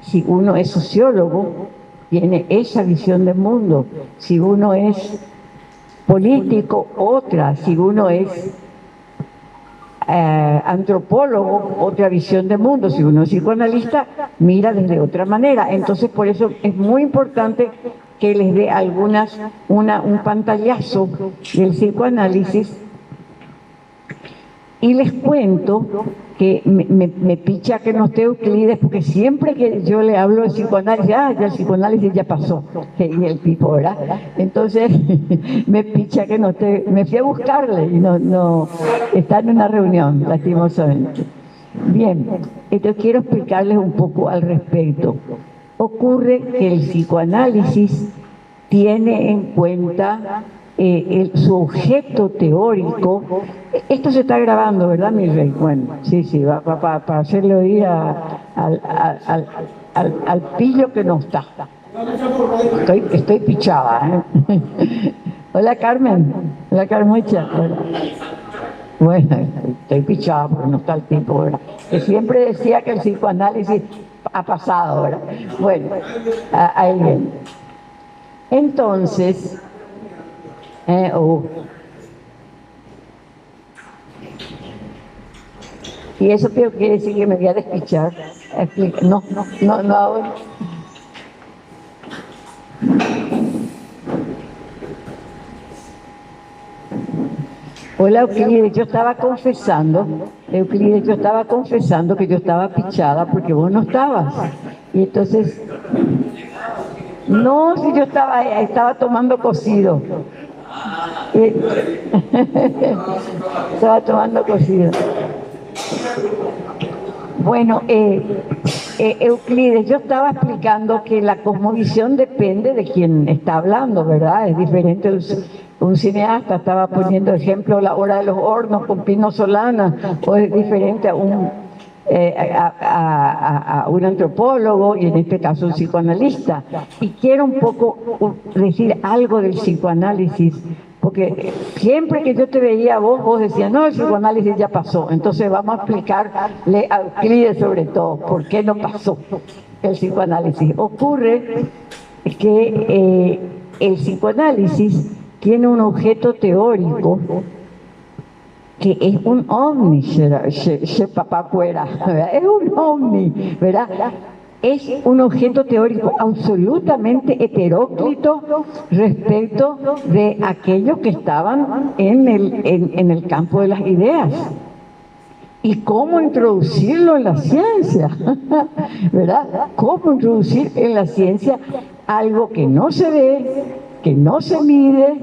Si uno es sociólogo, tiene esa visión del mundo. Si uno es político, otra. Si uno es antropólogo, otra visión del mundo. Si uno es psicoanalista, mira desde otra manera. Entonces, por eso es muy importante que les dé un pantallazo del psicoanálisis. Y les cuento que me picha que no esté Euclides, porque siempre que yo le hablo de psicoanálisis, ya el psicoanálisis ya pasó, y el tipo, ¿verdad? Entonces, me picha que no esté, me fui a buscarle y no está en una reunión, lastimosamente. Bien, entonces quiero explicarles un poco al respecto. Ocurre que el psicoanálisis tiene en cuenta su objeto teórico. Esto se está grabando, ¿verdad, mi rey? Bueno, sí, va para hacerle oír al pillo que no está. Estoy pichada, ¿eh? Hola, Carmen. Hola, Carmucha. Hola. Bueno, estoy pichada porque no está el tipo, ¿verdad? Que siempre decía que el psicoanálisis ha pasado, ¿verdad? Bueno, ahí viene. Entonces, y eso quiere decir que me voy a despichar. No. Hola, Euclides, yo estaba confesando que yo estaba pichada porque vos no estabas. Y entonces, no, si yo estaba tomando cocido. Estaba tomando cocido. Bueno, Euclides, yo estaba explicando que la cosmovisión depende de quien está hablando, ¿verdad? Es diferente. Un cineasta estaba poniendo ejemplo La Hora de los Hornos con Pino Solana, o es diferente a un antropólogo y en este caso un psicoanalista. Y quiero un poco decir algo del psicoanálisis, porque siempre que yo te veía a vos decías, no, el psicoanálisis ya pasó. Entonces vamos a explicarle a Euclides sobre todo por qué no pasó el psicoanálisis. Ocurre que el psicoanálisis tiene un objeto teórico que es un ovni, es un ovni, ¿verdad? Es un objeto teórico absolutamente heteróclito respecto de aquellos que estaban en el campo de las ideas. ¿Y cómo introducirlo en la ciencia? ¿Verdad? ¿Cómo introducir en la ciencia algo que no se ve, que no se mide,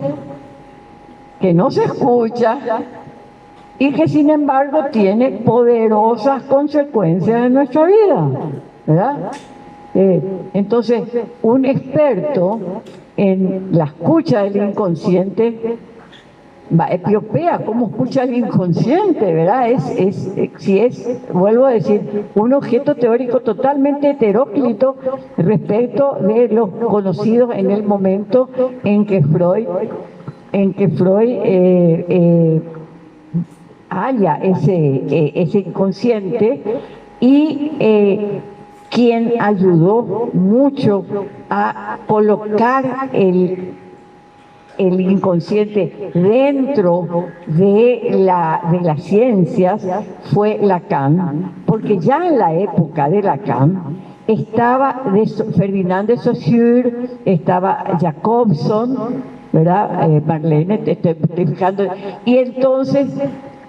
que no se escucha, y que sin embargo tiene poderosas consecuencias en nuestra vida, ¿verdad? Entonces, un experto en la escucha del inconsciente epiopea cómo escucha el inconsciente, ¿verdad? Vuelvo a decir, un objeto teórico totalmente heteróclito respecto de los conocidos en el momento en que Freud halla ese inconsciente, y quien ayudó mucho a colocar el inconsciente dentro de las ciencias fue Lacan, porque ya en la época de Lacan estaba Ferdinand de Saussure, estaba Jacobson, ¿verdad? Marlene, te estoy fijando. Y entonces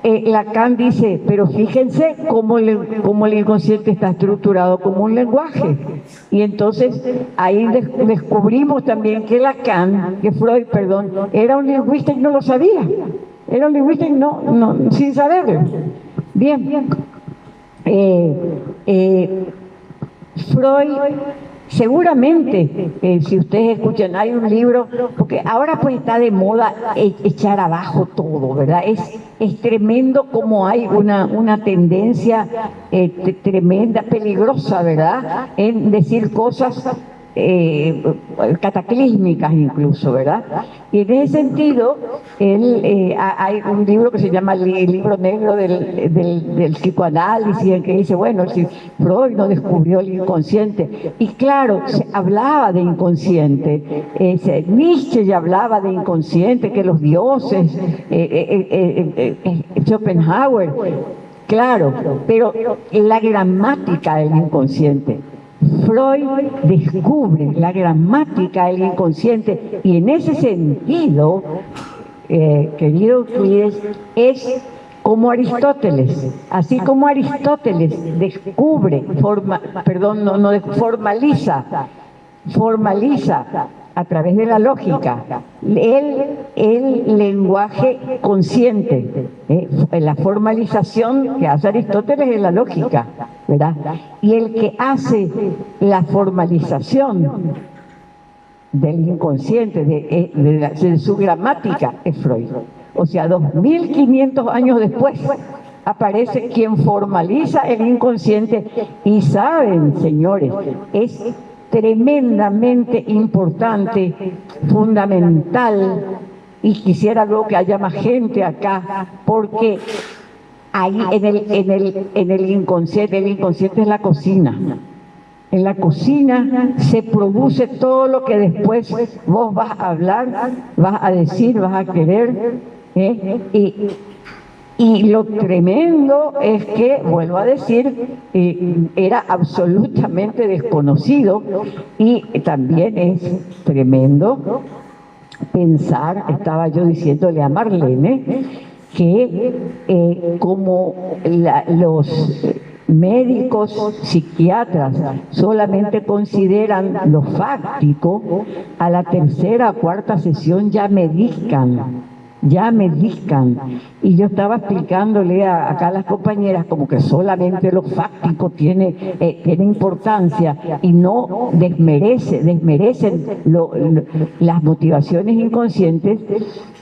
Lacan dice, pero fíjense cómo el inconsciente está estructurado como un lenguaje. Y entonces ahí descubrimos también que Freud, era un lingüista y no lo sabía. Era un lingüista y sin saberlo. Bien. Freud, seguramente, si ustedes escuchan, hay un libro, porque ahora pues está de moda echar abajo todo, ¿verdad? Es tremendo como hay una tendencia tremenda, peligrosa, ¿verdad? En decir cosas cataclísmicas incluso, ¿verdad? Y en ese sentido, hay un libro que se llama el libro negro del psicoanálisis, en que dice, bueno, si Freud no descubrió el inconsciente, y claro, se hablaba de inconsciente, Nietzsche ya hablaba de inconsciente, que los dioses, Schopenhauer, claro, pero la gramática del inconsciente. Freud descubre la gramática del inconsciente y en ese sentido, querido Euclides, es como Aristóteles, así como Aristóteles descubre, formaliza a través de la lógica el lenguaje consciente, la formalización que hace Aristóteles es la lógica, ¿verdad? Y el que hace la formalización del inconsciente, de su gramática, es Freud. O sea, 2500 años después aparece quien formaliza el inconsciente y saben, señores, es tremendamente importante, fundamental, y quisiera luego que haya más gente acá, porque ahí en el inconsciente es la cocina. En la cocina se produce todo lo que después vos vas a hablar, vas a decir, vas a querer, y lo tremendo es que, vuelvo a decir, era absolutamente desconocido, y también es tremendo pensar, estaba yo diciéndole a Marlene, que como los médicos psiquiatras solamente consideran lo fáctico, a la tercera o cuarta sesión ya medican. Y yo estaba explicándole acá a las compañeras como que solamente lo fáctico tiene importancia y no desmerecen las motivaciones inconscientes.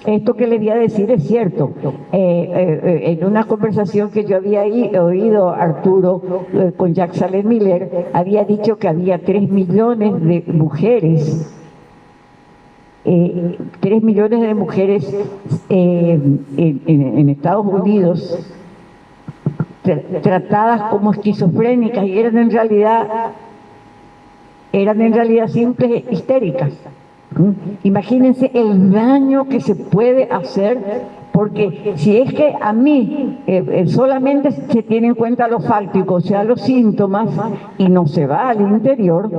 Esto que le voy a decir es cierto. En una conversación que yo había oído Arturo con Jacques Salem Miller, había dicho que había 3 millones de mujeres 3 millones de mujeres en Estados Unidos tratadas como esquizofrénicas, y eran en realidad simples histéricas. Imagínense el daño que se puede hacer, porque si es que a mí solamente se tiene en cuenta lo fáctico, o sea, los síntomas, y no se va al interior,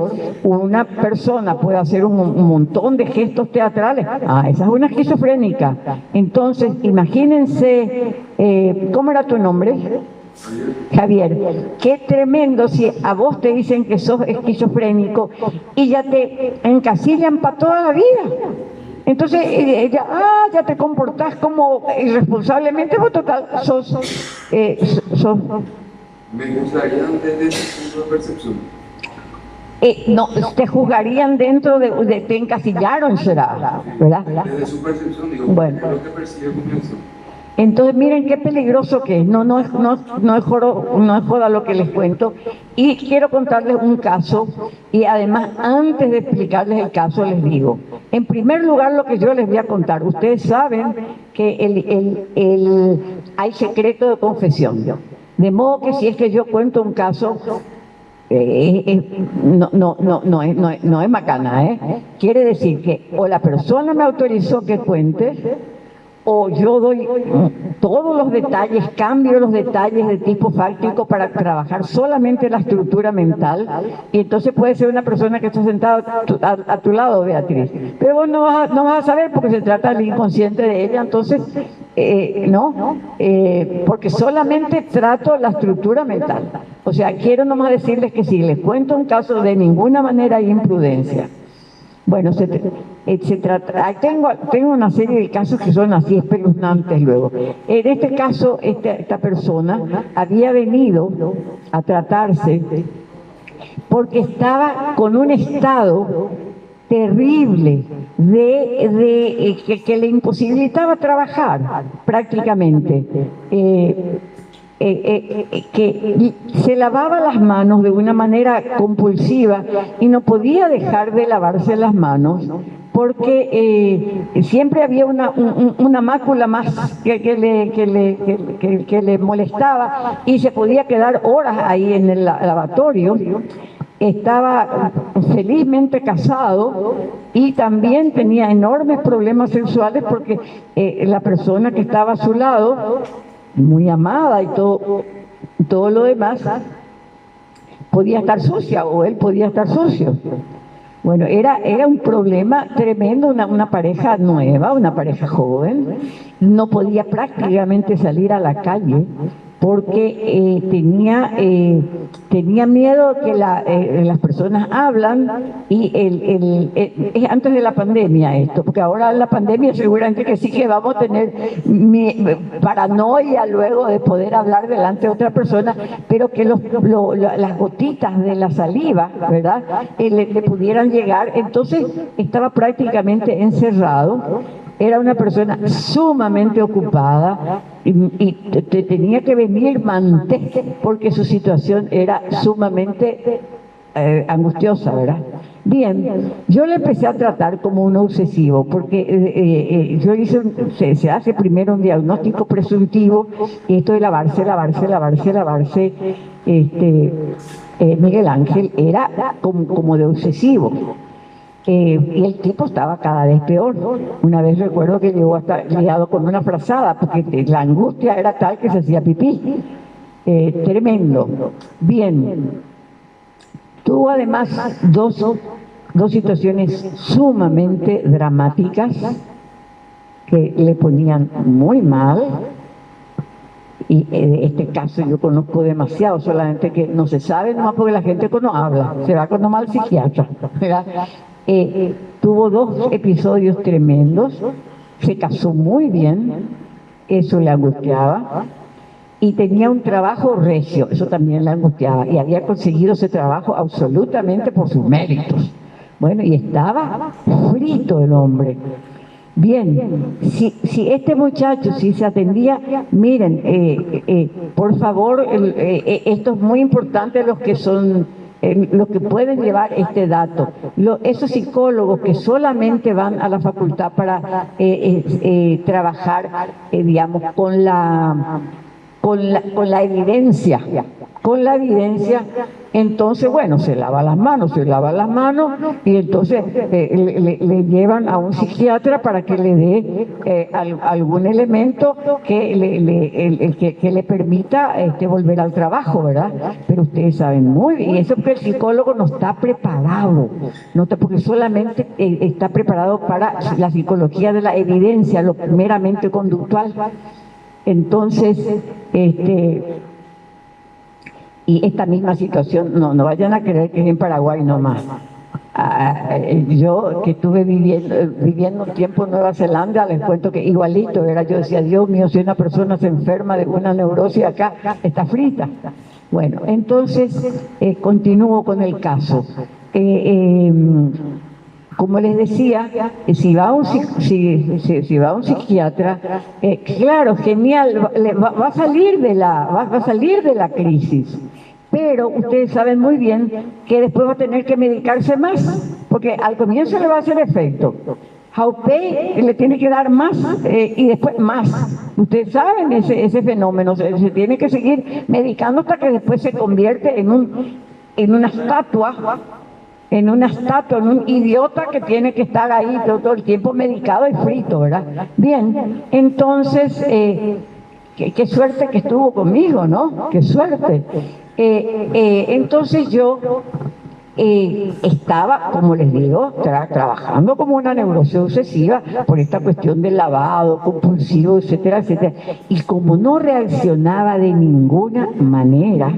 una persona puede hacer un montón de gestos teatrales. Esa es una esquizofrénica. Entonces, imagínense, ¿cómo era tu nombre? Javier, qué tremendo si a vos te dicen que sos esquizofrénico y ya te encasillan para toda la vida. Entonces, ya te comportás como irresponsablemente, vos total, sos... Me juzgarían desde ese punto de percepción. No, te juzgarían dentro te encasillaron, será, ¿verdad? Desde su percepción, digo, bueno, lo que percibe como eso. Entonces, miren qué peligroso que es. No es joda lo que les cuento. Y quiero contarles un caso, y además, antes de explicarles el caso, les digo, en primer lugar, lo que yo les voy a contar. Ustedes saben que hay secreto de confesión. De modo que si es que yo cuento un caso, no es macana, Quiere decir que o la persona me autorizó que cuente, o yo doy todos los detalles, cambio los detalles de tipo fáctico para trabajar solamente la estructura mental, y entonces puede ser una persona que está sentada a tu lado, Beatriz, pero vos no vas a saber porque se trata del inconsciente de ella, entonces porque solamente trato la estructura mental. O sea, quiero nomás decirles que si les cuento un caso, de ninguna manera hay imprudencia. Bueno, tengo una serie de casos que son así espeluznantes luego. En este caso, esta persona había venido a tratarse porque estaba con un estado terrible que le imposibilitaba trabajar prácticamente. que se lavaba las manos de una manera compulsiva y no podía dejar de lavarse las manos porque siempre había una mácula más que le molestaba y se podía quedar horas ahí en el lavatorio. Estaba felizmente casado y también tenía enormes problemas sexuales porque la persona que estaba a su lado, muy amada y todo lo demás, podía estar sucia o él podía estar sucio. Bueno, era un problema tremendo, una pareja nueva, una pareja joven, no podía prácticamente salir a la calle porque tenía miedo que las personas hablan y es antes de la pandemia esto, porque ahora en la pandemia seguramente que sí que vamos a tener paranoia luego de poder hablar delante de otra persona, pero que las gotitas de la saliva, ¿verdad?, le pudieran llegar. Entonces estaba prácticamente encerrado. Era una persona sumamente ocupada y tenía que venir manté porque su situación era sumamente angustiosa, ¿verdad? Bien, yo le empecé a tratar como un obsesivo porque yo se hace primero un diagnóstico presuntivo y esto de lavarse. Miguel Ángel era como de obsesivo. Y el tipo estaba cada vez peor. Una vez recuerdo que llegó a estar liado con una frazada porque la angustia era tal que se hacía pipí. Tremendo. Bien. Tuvo además dos situaciones sumamente dramáticas que le ponían muy mal. Y este caso yo conozco demasiado, solamente que no se sabe nomás porque la gente no habla, se va con nomás al psiquiatra, ¿verdad? Tuvo dos episodios tremendos, se casó muy bien, eso le angustiaba, y tenía un trabajo recio, eso también le angustiaba, y había conseguido ese trabajo absolutamente por sus méritos. Bueno, y estaba frito el hombre. Bien, si este muchacho, si se atendía, miren, por favor, esto es muy importante, los que pueden llevar este dato. Esos psicólogos que solamente van a la facultad para trabajar, digamos, con la evidencia, entonces, bueno, se lava las manos y entonces le llevan a un psiquiatra para que le dé algún elemento que le permita volver al trabajo, ¿verdad? Pero ustedes saben muy bien, y eso porque el psicólogo no está preparado, porque solamente está preparado para la psicología de la evidencia, lo meramente conductual. Entonces, y esta misma situación, no vayan a creer que es en Paraguay nomás. Yo que estuve viviendo un tiempo en Nueva Zelanda, les cuento que igualito era. Yo decía, Dios mío, si una persona se enferma de una neurosis acá, está frita. Bueno, entonces continúo con el caso. Como les decía, si va a un psiquiatra, claro, genial, va a salir de la crisis. Pero ustedes saben muy bien que después va a tener que medicarse más, porque al comienzo le va a hacer efecto. Jaupey le tiene que dar más y después más. Ustedes saben ese fenómeno, se tiene que seguir medicando hasta que después se convierte en una estatua, en un idiota que tiene que estar ahí todo el tiempo medicado y frito, ¿verdad? Bien, entonces, qué suerte que estuvo conmigo, ¿no? Qué suerte. Entonces yo estaba, como les digo, trabajando como una neurosis obsesiva por esta cuestión del lavado compulsivo, etcétera, etcétera. Y como no reaccionaba de ninguna manera,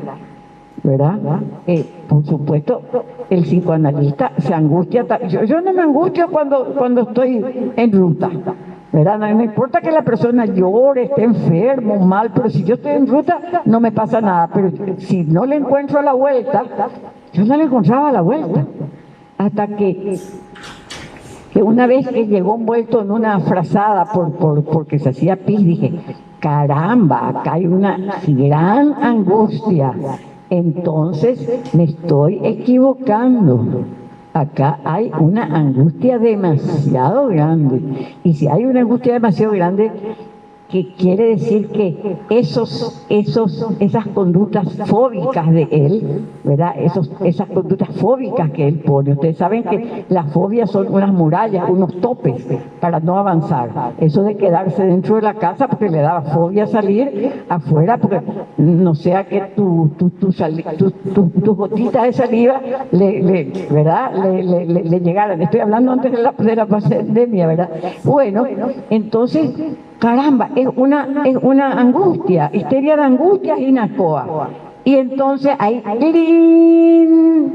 ¿verdad? Por supuesto, el psicoanalista se angustia. Yo no me angustio cuando estoy en ruta, ¿verdad? No importa que la persona llore, esté enfermo, mal, pero si yo estoy en ruta no me pasa nada. Pero si no le encuentro la vuelta, yo no le encontraba la vuelta. Hasta que una vez que llegó envuelto en una frazada porque se hacía pis, dije, caramba, acá hay una gran angustia, entonces me estoy equivocando. Acá hay una angustia demasiado grande. Y si hay una angustia demasiado grande, que quiere decir que esas conductas fóbicas de él, ¿verdad? Esas conductas fóbicas que él pone. Ustedes saben que las fobias son unas murallas, unos topes para no avanzar. Eso de quedarse dentro de la casa porque le daba fobia salir afuera, porque no sea que tus gotitas de saliva ¿verdad? Le llegaran. Estoy hablando antes de la pandemia, ¿verdad? Bueno, entonces, caramba, es una angustia, histeria de angustia y nacoa. Y entonces hay ¡clin!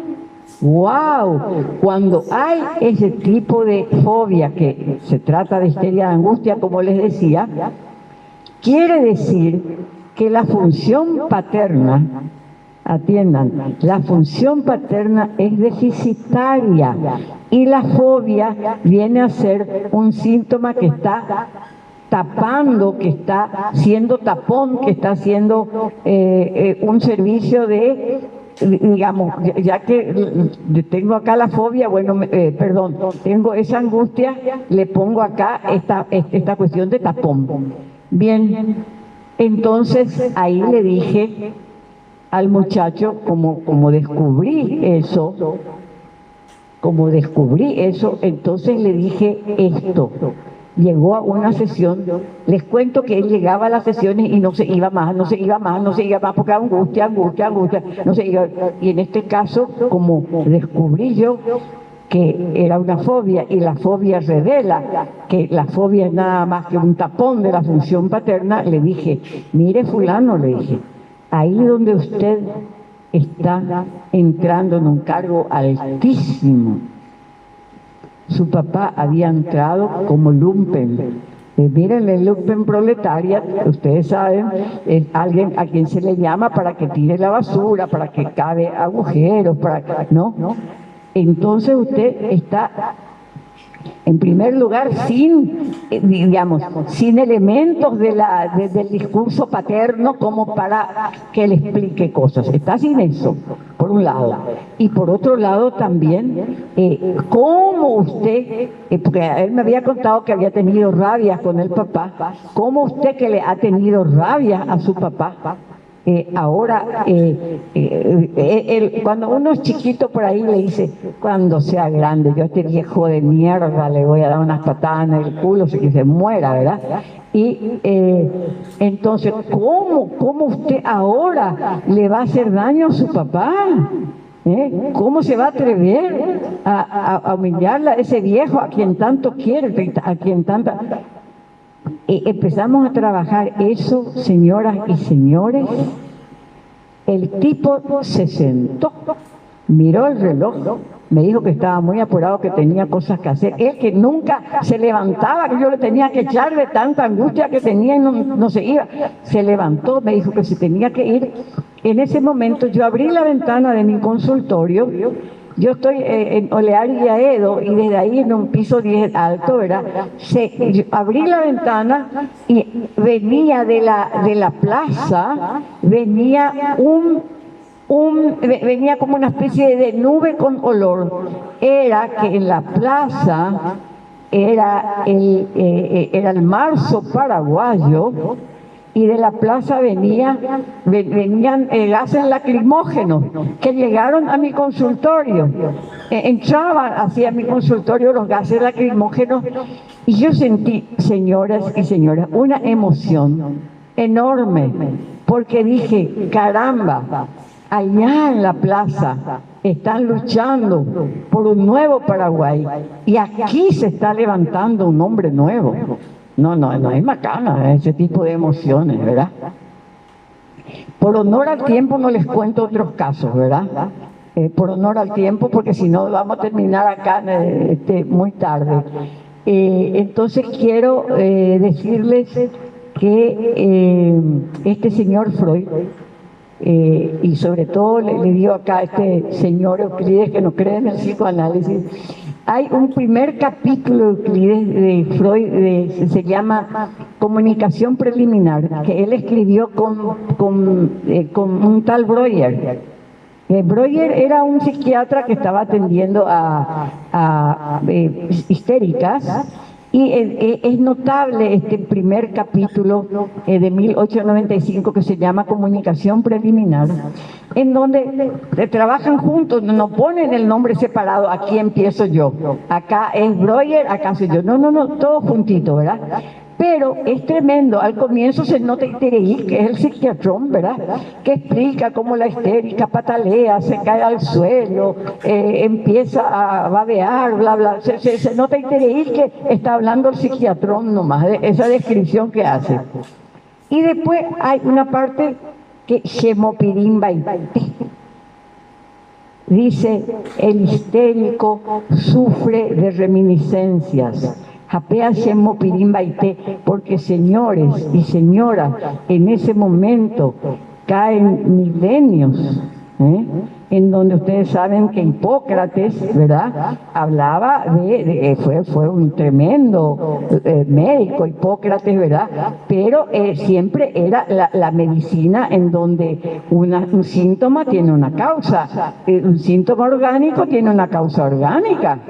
¡Wow! Cuando hay ese tipo de fobia, que se trata de histeria de angustia, como les decía, quiere decir que la función paterna, atiendan, la función paterna es deficitaria y la fobia viene a ser un síntoma que está tapando, que está siendo tapón, que está haciendo un servicio de, digamos, ya que tengo acá la fobia, bueno, perdón, tengo esa angustia, le pongo acá esta cuestión de tapón. Bien, entonces ahí le dije al muchacho, como descubrí eso, entonces le dije esto. Llegó a una sesión, les cuento que él llegaba a las sesiones y no se iba más, porque angustia, no se iba. Y en este caso, como descubrí yo que era una fobia, y la fobia revela que la fobia es nada más que un tapón de la función paterna, le dije, mire fulano, le dije, ahí donde usted está entrando en un cargo altísimo. Su papá había entrado como lumpen. Miren, el lumpen proletaria, ustedes saben, es alguien a quien se le llama para que tire la basura, para que cabe agujeros, ¿no? Entonces usted está, en primer lugar, sin elementos del discurso paterno como para que le explique cosas. Está sin eso, por un lado. Y por otro lado también, cómo usted, porque él me había contado que había tenido rabia con el papá, cómo usted que le ha tenido rabia a su papá, ahora, cuando uno es chiquito por ahí le dice, cuando sea grande, yo a este viejo de mierda le voy a dar unas patadas en el culo, que se muera, ¿verdad? Y entonces, ¿cómo usted ahora le va a hacer daño a su papá? ¿Cómo se va a atrever a humillarle a ese viejo a quien tanto quiere, a quien tanta... empezamos a trabajar eso, señoras y señores. El tipo se sentó, miró el reloj, me dijo que estaba muy apurado, que tenía cosas que hacer. Él que nunca se levantaba, que yo le tenía que echar de tanta angustia que tenía y no se iba. Se levantó, me dijo que se tenía que ir. En ese momento yo abrí la ventana de mi consultorio. Yo estoy en Olear y Aedo, y desde ahí en un piso 10 alto, ¿verdad? Yo abrí la ventana y venía de la plaza, venía venía como una especie de nube con olor. Era que en la plaza era el marzo paraguayo, y de la plaza venían gases lacrimógenos que llegaron a mi consultorio. Entraban hacia mi consultorio los gases lacrimógenos, y yo sentí, señoras y señores, una emoción enorme, porque dije, caramba, allá en la plaza están luchando por un nuevo Paraguay, y aquí se está levantando un hombre nuevo. No es macana ese tipo de emociones, ¿verdad? Por honor al tiempo no les cuento otros casos, ¿verdad? Por honor al tiempo, porque si no vamos a terminar acá muy tarde. Entonces quiero decirles que este señor Freud, y sobre todo le dio acá a este señor Euclides, que no cree en el psicoanálisis, Hay un primer capítulo de Freud, se llama Comunicación Preliminar, que él escribió con un tal Breuer. Breuer era un psiquiatra que estaba atendiendo a histéricas, y es notable este primer capítulo de 1895 que se llama Comunicación Preliminar, en donde trabajan juntos, no ponen el nombre separado, aquí empiezo yo, acá es Breuer, acá soy yo, no, todo juntito, ¿verdad? Pero es tremendo, al comienzo se nota Itereí, que es el psiquiatrón, ¿verdad? Que explica cómo la histérica patalea, se cae al suelo, empieza a babear, bla, bla. Se nota Itereí que está hablando el psiquiatrón nomás, de esa descripción que hace. Y después hay una parte que Shemopirim Baite. Dice, el histérico sufre de reminiscencias. Porque señores y señoras, en ese momento caen milenios, en donde ustedes saben que Hipócrates, ¿verdad?, hablaba fue un tremendo médico, Hipócrates, ¿verdad?, pero siempre era la medicina en donde un síntoma tiene una causa, un síntoma orgánico tiene una causa orgánica,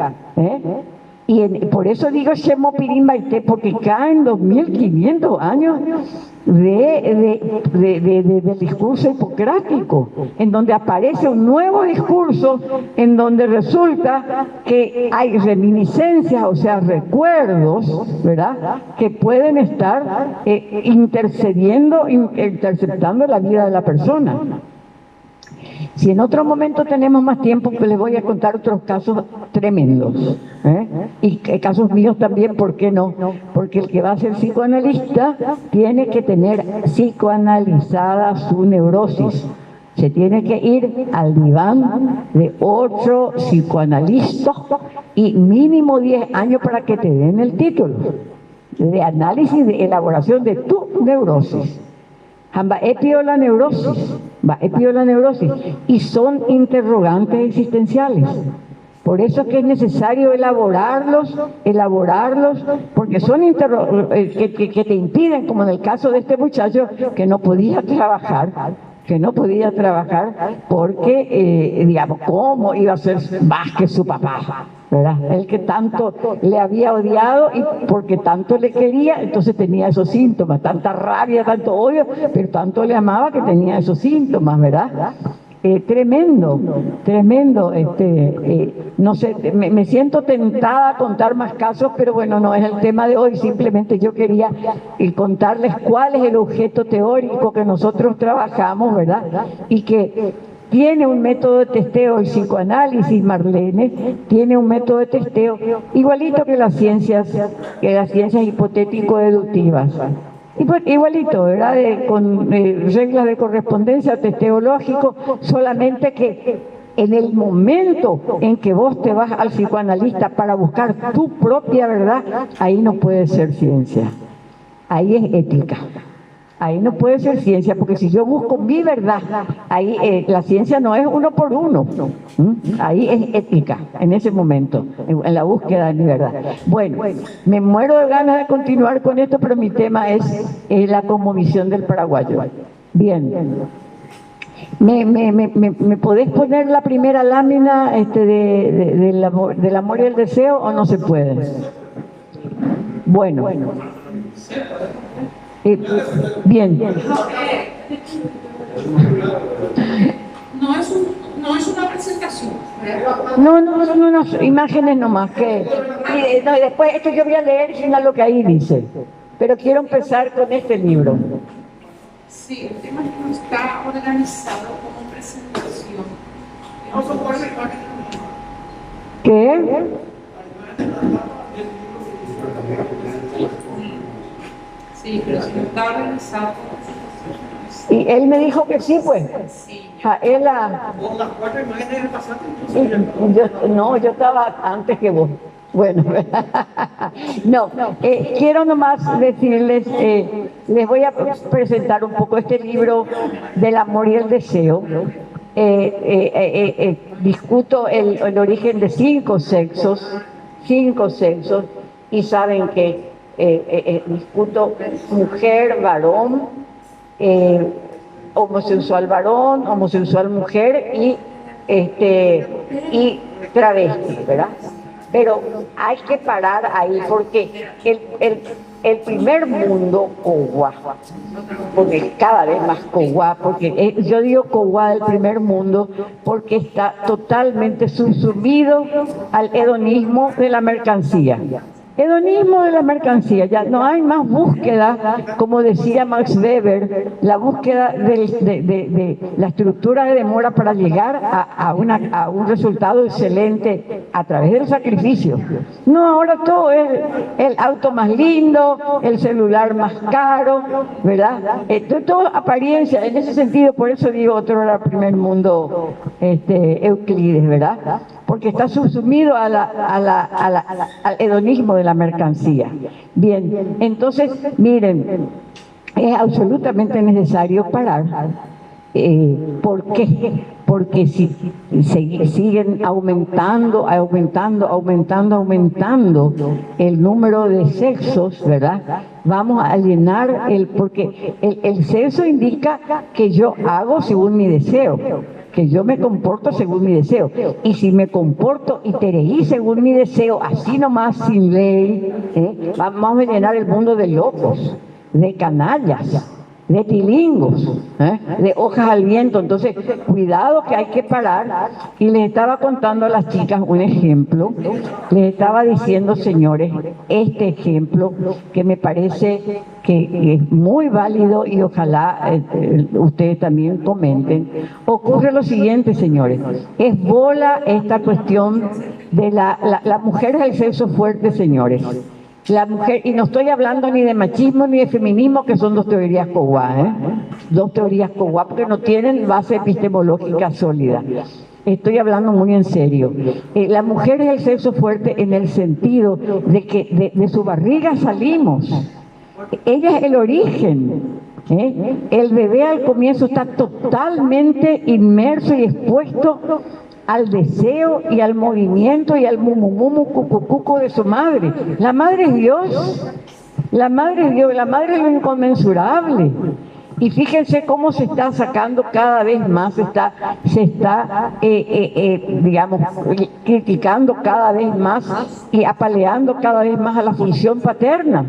Y por eso digo Shemopirim Baite, porque caen 2500 años del discurso hipocrático, en donde aparece un nuevo discurso, en donde resulta que hay reminiscencias, o sea, recuerdos, ¿verdad?, que pueden estar interceptando la vida de la persona. Si en otro momento tenemos más tiempo, pues les voy a contar otros casos tremendos, y casos míos también, ¿por qué no? Porque el que va a ser psicoanalista tiene que tener psicoanalizada su neurosis. Se tiene que ir al diván de otro psicoanalista y mínimo 10 años para que te den el título de análisis, de elaboración de tu neurosis. Va epio la neurosis, y son interrogantes existenciales. Por eso es que es necesario elaborarlos, porque son que te impiden, como en el caso de este muchacho que no podía trabajar, porque, digamos, ¿cómo iba a ser más que su papá? ¿Verdad? El que tanto le había odiado y porque tanto le quería, entonces tenía esos síntomas, tanta rabia, tanto odio, pero tanto le amaba que tenía esos síntomas, ¿verdad? Tremendo, no sé, me siento tentada a contar más casos, pero bueno, no es el tema de hoy, simplemente yo quería contarles cuál es el objeto teórico que nosotros trabajamos, ¿verdad? Y que tiene un método de testeo, el psicoanálisis, Marlene, tiene un método de testeo igualito que las ciencias hipotético-deductivas. Igualito, ¿verdad? Con reglas de correspondencia, testeo lógico, solamente que en el momento en que vos te vas al psicoanalista para buscar tu propia verdad, ahí no puede ser ciencia, ahí es ética. Ahí no puede ser ciencia, porque si yo busco mi verdad, ahí la ciencia no es uno por uno. Ahí es ética, en ese momento, en la búsqueda de mi verdad. Bueno, me muero de ganas de continuar con esto, pero mi tema es la cosmovisión del paraguayo. Bien. ¿Me podés poner la primera lámina del amor y el deseo o no se puede? Bueno. Bien. No es una presentación. No, imágenes nomás. Después esto yo voy a leer y final lo que ahí dice. Pero quiero empezar con este libro. Sí, el tema es que no está organizado como presentación. ¿Qué? Sí, pero si no está organizado como presentación. Y él me dijo que sí, pues. Sí. Él Con las 4 imágenes pasaste, yo estaba antes que vos. Bueno, no, quiero nomás decirles, les voy a presentar un poco este libro del amor y el deseo, discuto el origen de 5 sexos, y saben que discuto mujer, varón, homosexual varón, homosexual mujer y travesti, ¿verdad? Pero hay que parar ahí porque el primer mundo Cogua, porque cada vez más Cogua, porque yo digo Cogua del primer mundo porque está totalmente subsumido al hedonismo de la mercancía. Hedonismo de la mercancía, ya no hay más búsqueda, como decía Max Weber, la búsqueda de la estructura de demora para llegar a un resultado excelente a través del sacrificio. No, ahora todo es el auto más lindo, el celular más caro, ¿verdad? Todo apariencia, en ese sentido, por eso digo otro era primer mundo Euclides, ¿verdad? Porque está subsumido al hedonismo de la mercancía. Bien, entonces, miren, es absolutamente necesario parar. ¿Por qué? Porque si siguen aumentando el número de sexos, ¿verdad? Vamos a llenar porque el sexo indica que yo hago según mi deseo, que yo me comporto según mi deseo. Y si me comporto y tereí según mi deseo, así nomás sin ley, vamos a llenar el mundo de locos, de canallas, de tilingos, de hojas al viento. Entonces, cuidado que hay que parar. Y les estaba contando a las chicas un ejemplo. Les estaba diciendo, señores, este ejemplo que me parece que es muy válido y ojalá ustedes también comenten. Ocurre lo siguiente, señores. Es bola esta cuestión de la mujer es el sexo fuerte, señores. La mujer, y no estoy hablando ni de machismo ni de feminismo, que son dos teorías Cogua, dos teorías Cogua, porque no tienen base epistemológica sólida. Estoy hablando muy en serio. La mujer es el sexo fuerte en el sentido de que de su barriga salimos. Ella es el origen. El bebé al comienzo está totalmente inmerso y expuesto al deseo y al movimiento y al mumumu cucucuco de su madre. La madre es Dios, la madre es Dios, la madre es lo inconmensurable. Y fíjense cómo se está sacando cada vez más, se está digamos, criticando cada vez más y apaleando cada vez más a la función paterna.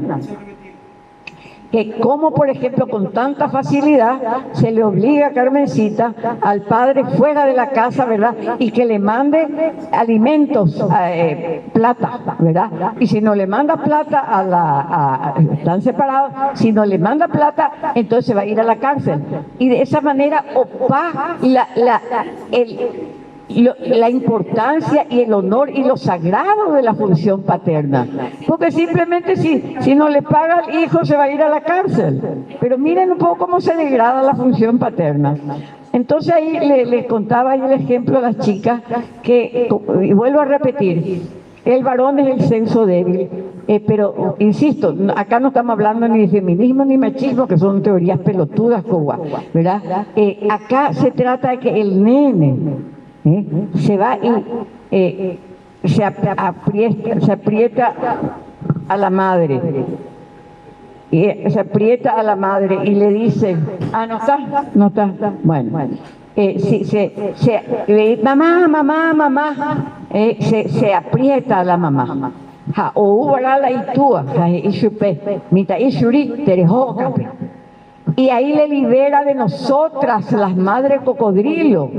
Que como, por ejemplo, con tanta facilidad se le obliga a Carmencita al padre fuera de la casa, ¿verdad? Y que le mande alimentos, plata, ¿verdad? Y si no le manda plata están separados, si no le manda plata, entonces va a ir a la cárcel. Y de esa manera opaca la importancia y el honor y lo sagrado de la función paterna, porque simplemente si no le paga al hijo se va a ir a la cárcel. Pero miren un poco cómo se degrada la función paterna. Entonces ahí les contaba yo el ejemplo a las chicas que, y vuelvo a repetir, el varón es el sexo débil, pero insisto, acá no estamos hablando ni de feminismo ni machismo, que son teorías pelotudas, ¿verdad? Acá se trata de que el nene se va y se aprieta a la madre. Y se aprieta a la madre y le dice, no está, bueno, mamá, se aprieta a la mamá. Y ahí le libera de nosotras las madres cocodrilo.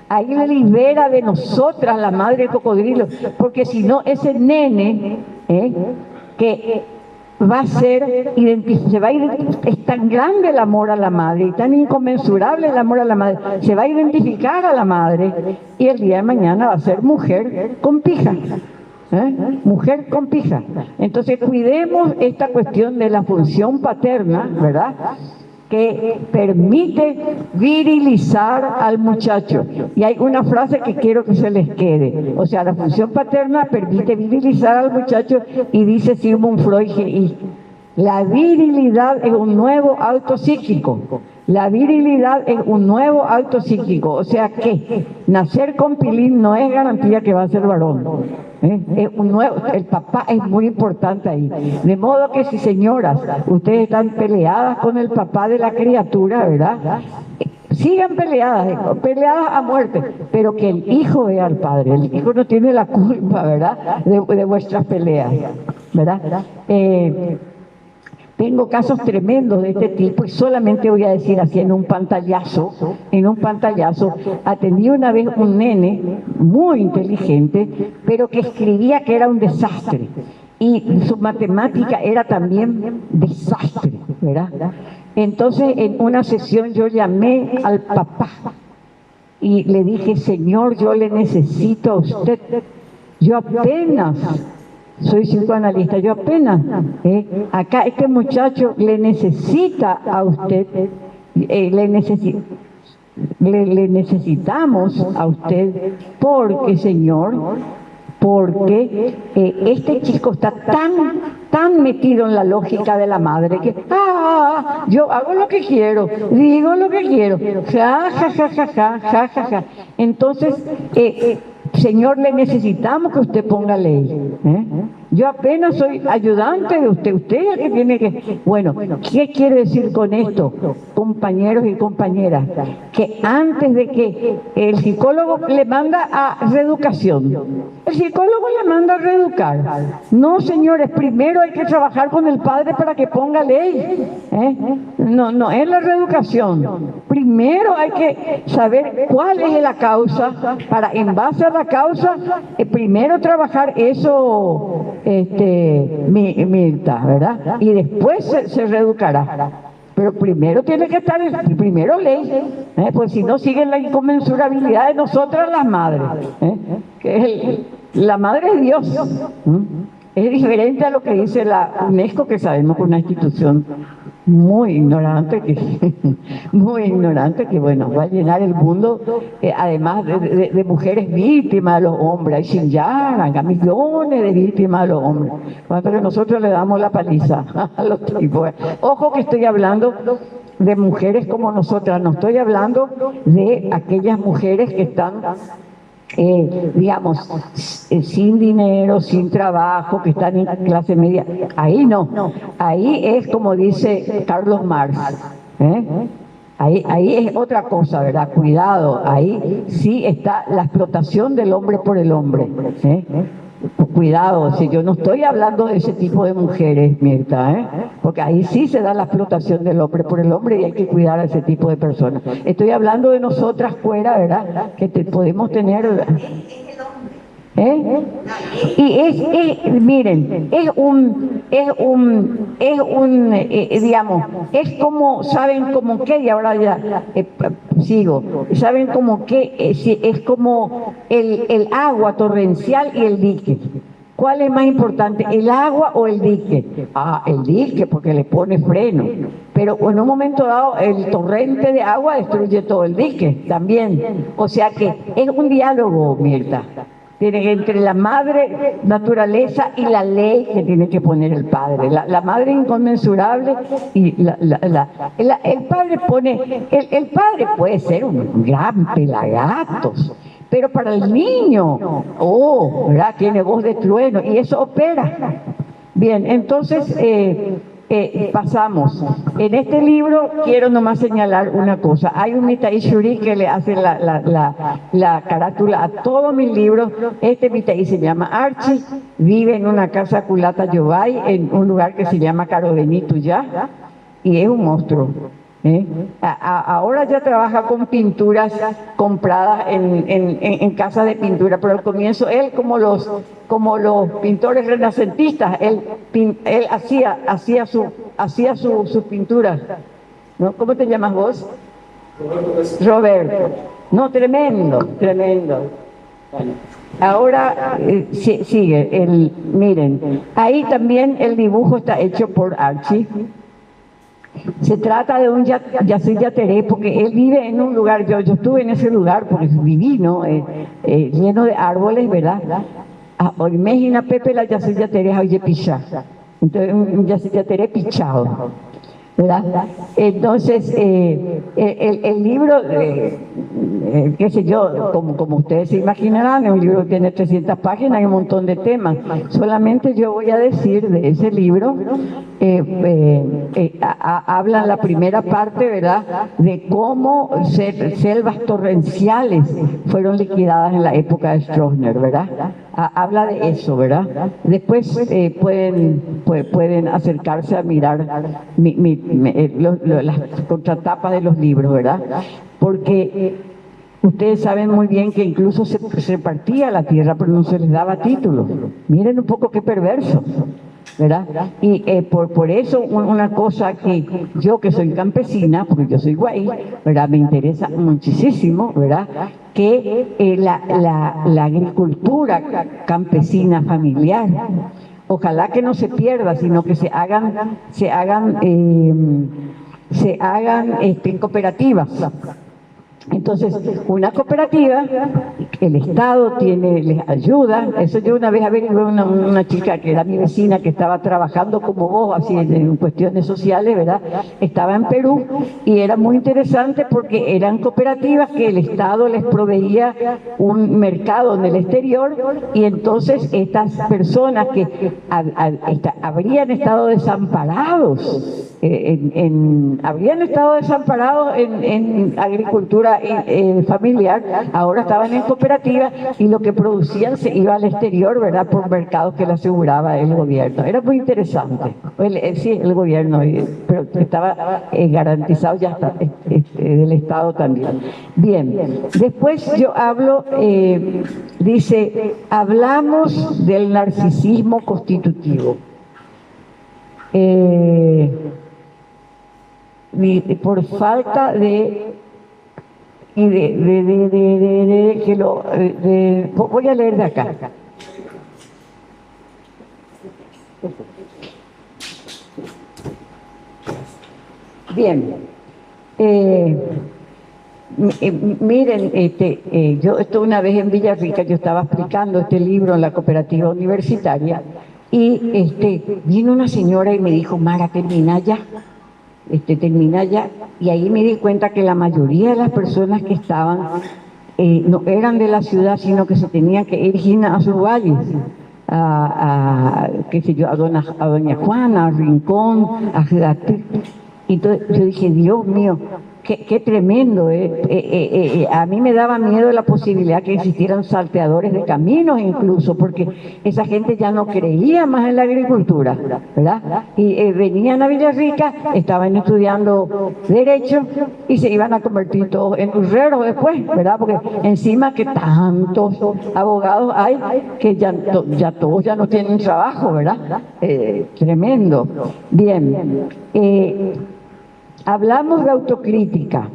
Ahí le libera de nosotras la madre cocodrilo, porque si no ese nene que va a ser es tan grande el amor a la madre y tan inconmensurable el amor a la madre, se va a identificar a la madre y el día de mañana va a ser mujer con pija. Mujer con pija. Entonces cuidemos esta cuestión de la función paterna, ¿verdad?, que permite virilizar al muchacho. Y hay una frase que quiero que se les quede. O sea, la función paterna permite virilizar al muchacho y dice Sigmund Freud La virilidad es un nuevo acto psíquico. La virilidad es un nuevo acto psíquico. O sea que nacer con pilín no es garantía que va a ser varón. Es un nuevo, el papá es muy importante ahí. De modo que si señoras, ustedes están peleadas con el papá de la criatura, ¿verdad? Sigan peleadas, peleadas a muerte, pero que el hijo vea al padre. El hijo no tiene la culpa, ¿verdad? De vuestras peleas, ¿verdad? Tengo casos tremendos de este tipo y solamente voy a decir así en un pantallazo, atendí una vez un nene muy inteligente, pero que escribía que era un desastre y su matemática era también desastre, ¿verdad? Entonces en una sesión yo llamé al papá y le dije, señor, yo le necesito a usted, yo apenas soy psicoanalista, yo apenas, acá este muchacho le necesita a usted, le necesitamos a usted, porque señor, porque este chico está tan metido en la lógica de la madre que yo hago lo que quiero, digo lo que quiero, ja, ja, ja, ja, ja, ja, ja, ja. Entonces, señor, le necesitamos que usted ponga ley. Yo apenas soy ayudante de usted. Usted es el que tiene que... Bueno, ¿qué quiere decir con esto, compañeros y compañeras? Que antes de que el psicólogo le manda a reeducación, el psicólogo le manda a reeducar. No, señores, primero hay que trabajar con el padre para que ponga ley. No es la reeducación. Primero hay que saber cuál es la causa, para en base a la causa, primero trabajar eso, Mirta, ¿verdad? Y después se reeducará. Pero primero tiene que estar, primero ley, pues si no sigue la inconmensurabilidad de nosotras las madres, que la madre es Dios. Es diferente a lo que dice la UNESCO, que sabemos que es una institución muy ignorante, que bueno, va a llenar el mundo, además de mujeres víctimas de los hombres. Hay Xinjiang, millones de víctimas de los hombres, cuanto que nosotros le damos la paliza a los tipos. Ojo que estoy hablando de mujeres como nosotras, no estoy hablando de aquellas mujeres que están digamos, sin dinero, sin trabajo, que están en clase media. Ahí no, ahí es como dice Carlos Marx, ahí es otra cosa, ¿verdad? Cuidado, ahí sí está la explotación del hombre por el hombre, Cuidado, si yo no estoy hablando de ese tipo de mujeres, Mirta, porque ahí sí se da la explotación del hombre por el hombre y hay que cuidar a ese tipo de personas. Estoy hablando de nosotras fuera, ¿verdad? Que podemos tener... Y miren, digamos, es como, ¿saben como qué? Y ahora ya sigo, ¿saben como qué? Es como el agua torrencial y el dique. ¿Cuál es más importante, el agua o el dique? El dique, porque le pone freno. Pero en un momento dado, el torrente de agua destruye todo el dique también. O sea que es un diálogo, Mirta. Tiene entre la madre naturaleza y la ley que tiene que poner el padre. La madre inconmensurable y el padre pone... El padre puede ser un gran pelagatos, pero para el niño, ¿verdad? Tiene voz de trueno y eso opera. Bien, entonces pasamos. En este libro quiero nomás señalar una cosa. Hay un Mitaí Shuri que le hace la carátula a todos mis libros. Este Mitaí se llama Archie, vive en una casa culata Yobay, en un lugar que se llama Carobenito ya, y es un monstruo. Ahora ya trabaja con pinturas compradas en casas de pintura, pero al comienzo él, como los pintores renacentistas, él hacía sus pinturas, ¿no? ¿Cómo te llamas vos? Roberto. No, tremendo. Bueno, ahora sigue, miren, ahí también el dibujo está hecho por Archie. Se trata de un Yacir Yateré, porque él vive en un lugar, yo estuve en ese lugar porque es divino, lleno de árboles, ¿verdad? Imagina Pepe la Yacir Yateré, oye, picha. Entonces, ya te he pichado, ¿verdad? Entonces, el libro, qué sé yo, como ustedes se imaginarán, es un libro que tiene 300 páginas y un montón de temas. Solamente yo voy a decir de ese libro, habla en la primera parte, ¿verdad?, de cómo selvas torrenciales fueron liquidadas en la época de Stroessner, ¿verdad? Habla de eso, ¿verdad? Después pueden acercarse a mirar las contratapas de los libros, ¿verdad? Porque ustedes saben muy bien que incluso se repartía la tierra, pero no se les daba título. Miren un poco qué perverso, ¿verdad? Y por eso una cosa que yo, que soy campesina, porque yo soy guay, ¿verdad?, me interesa muchísimo, ¿verdad?, que la agricultura campesina familiar, ojalá que no se pierda, sino que se hagan cooperativas. Entonces, una cooperativa, el Estado les ayuda. Eso yo una vez averigué una chica que era mi vecina, que estaba trabajando como vos, así en cuestiones sociales, ¿verdad? Estaba en Perú y era muy interesante porque eran cooperativas que el Estado les proveía un mercado en el exterior, y entonces estas personas que habrían estado desamparados, habrían estado desamparados en agricultura familiar, ahora estaban en cooperativa, y lo que producían se iba al exterior, ¿verdad?, por mercados que le aseguraba el gobierno. Era muy interesante. Sí, el gobierno, pero estaba garantizado ya está, del Estado también. Bien, después yo hablo, dice, hablamos del narcisismo constitutivo. Por falta voy a leer de acá. Bien, miren, yo estuve una vez en Villarrica, yo estaba explicando este libro en la cooperativa universitaria, y vino una señora y me dijo, Mara, termina ya, y ahí me di cuenta que la mayoría de las personas que estaban no eran de la ciudad, sino que se tenían que ir a sus valles, qué sé yo, a Doña Juana, a Rincón, a Jatí. Y entonces yo dije, Dios mío, qué tremendo, a mí me daba miedo la posibilidad que existieran salteadores de caminos incluso, porque esa gente ya no creía más en la agricultura, ¿verdad? Y venían a Villarrica, estaban estudiando Derecho y se iban a convertir todos en urreros después, ¿verdad? Porque encima que tantos abogados hay que ya todos ya no tienen trabajo, ¿verdad? Tremendo. Bien. Hablamos de autocrítica.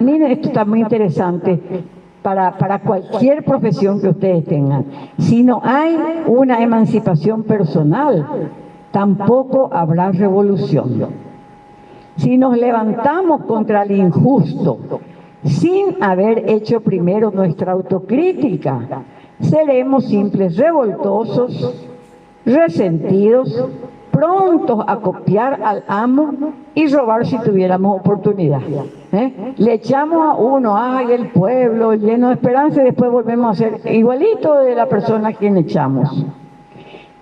Miren, esto está muy interesante para cualquier profesión que ustedes tengan. Si no hay una emancipación personal, tampoco habrá revolución. Si nos levantamos contra el injusto sin haber hecho primero nuestra autocrítica, seremos simples revoltosos, resentidos, prontos a copiar al amo y robar si tuviéramos oportunidad. Le echamos a uno, ay, el pueblo lleno de esperanza, y después volvemos a ser igualito de la persona a quien echamos.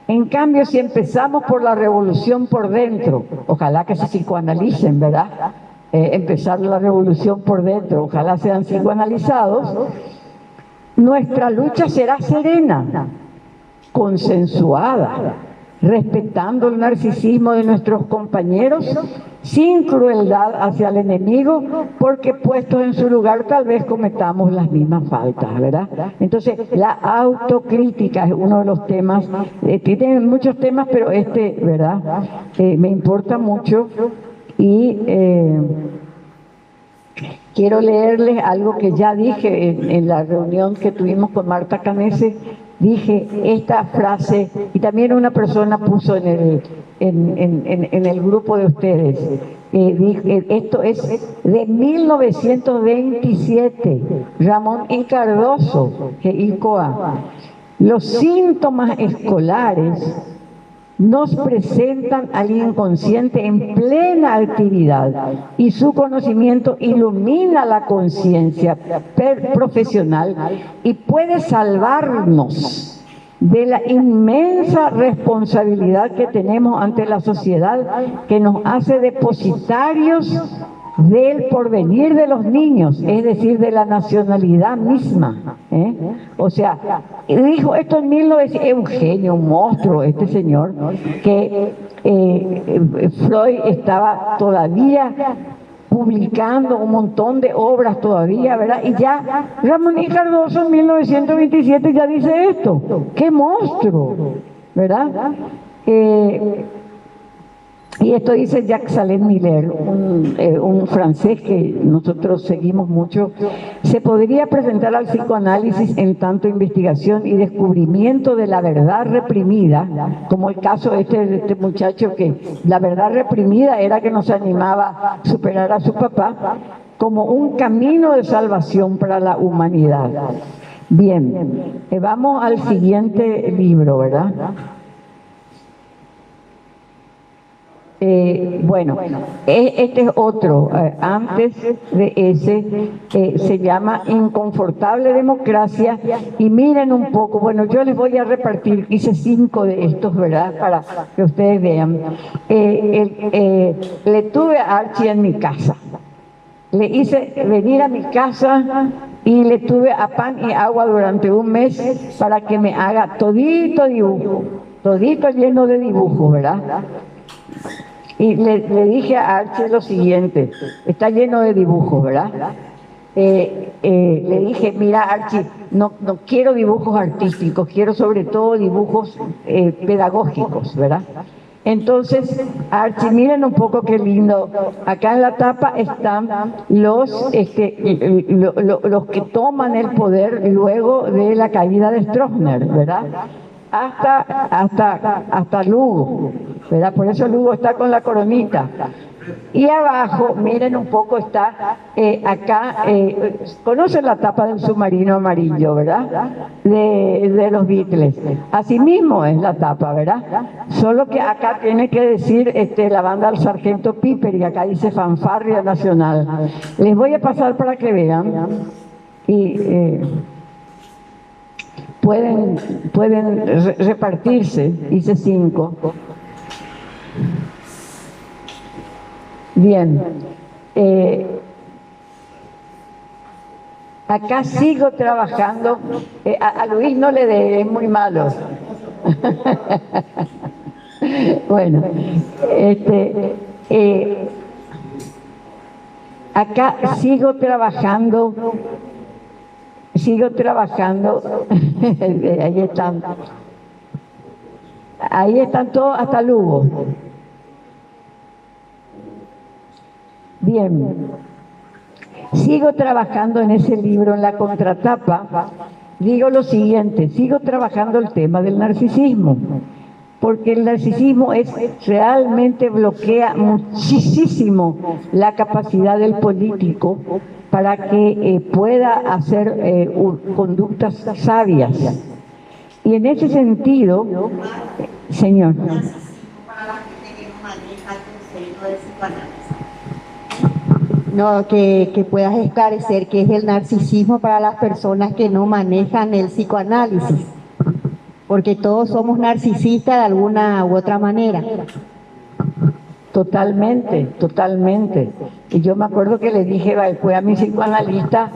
En cambio, si empezamos por la revolución por dentro, ojalá que se psicoanalicen, ¿verdad? Empezar la revolución por dentro, ojalá sean psicoanalizados, nuestra lucha será serena, consensuada, respetando el narcisismo de nuestros compañeros, sin crueldad hacia el enemigo, porque puestos en su lugar tal vez cometamos las mismas faltas, ¿verdad? Entonces, la autocrítica es uno de los temas, tienen muchos temas, pero ¿verdad? Me importa mucho, y quiero leerles algo que ya dije en la reunión que tuvimos con Marta Canese. Dije esta frase, y también una persona puso en el grupo de ustedes, dije, esto es de 1927, Ramón y Cardoso, que ICOA. Los síntomas escolares nos presentan al inconsciente en plena actividad y su conocimiento ilumina la conciencia profesional y puede salvarnos de la inmensa responsabilidad que tenemos ante la sociedad, que nos hace depositarios del porvenir de los niños, es decir, de la nacionalidad misma. O sea, dijo esto en 1900, es un genio, un monstruo este señor, que Freud estaba todavía publicando un montón de obras todavía, ¿verdad? Y ya Ramón y Cardoso en 1927 ya dice esto. ¡Qué monstruo! ¿Verdad? Y esto dice Jacques Sallet Miller, un francés que nosotros seguimos mucho. Se podría presentar al psicoanálisis en tanto investigación y descubrimiento de la verdad reprimida, como el caso de este muchacho que la verdad reprimida era que no se animaba a superar a su papá, como un camino de salvación para la humanidad. Bien, vamos al siguiente libro, ¿verdad? Bueno, este es otro, antes de ese, se llama Inconfortable Democracia, y miren un poco, bueno, yo les voy a repartir, hice 5 de estos, ¿verdad?, para que ustedes vean. Le tuve a Archie en mi casa, le hice venir a mi casa y le tuve a pan y agua durante un mes para que me haga todito dibujo, todito lleno de dibujos, ¿verdad? Y le dije a Archie lo siguiente, está lleno de dibujos, ¿verdad? Le dije, mira Archie, no quiero dibujos artísticos, quiero sobre todo dibujos pedagógicos, ¿verdad? Entonces, Archie, miren un poco qué lindo, acá en la tapa están los que toman el poder luego de la caída de Stroessner, ¿verdad? Hasta Lugo, ¿verdad? Por eso Lugo está con la coronita. Y abajo, miren un poco, está acá, conocen la tapa del submarino amarillo, ¿verdad? De los Beatles. Así mismo es la tapa, ¿verdad? Solo que acá tiene que decir la banda del Sargento Piper y acá dice Fanfarria Nacional. Les voy a pasar para que vean. Y pueden repartirse, hice 5. Bien, acá sigo trabajando, a Luis no le dé, es muy malo. Bueno, acá sigo trabajando, ahí están todos hasta Lugo. Bien, sigo trabajando en ese libro, en la contratapa, digo lo siguiente, sigo trabajando el tema del narcisismo, porque el narcisismo realmente bloquea muchísimo la capacidad del político para que pueda hacer conductas sabias. Y en ese sentido, señor. No, que puedas esclarecer qué es el narcisismo para las personas que no manejan el psicoanálisis, porque todos somos narcisistas de alguna u otra manera. Totalmente, totalmente. Y yo me acuerdo que le dije, fue a mi psicoanalista,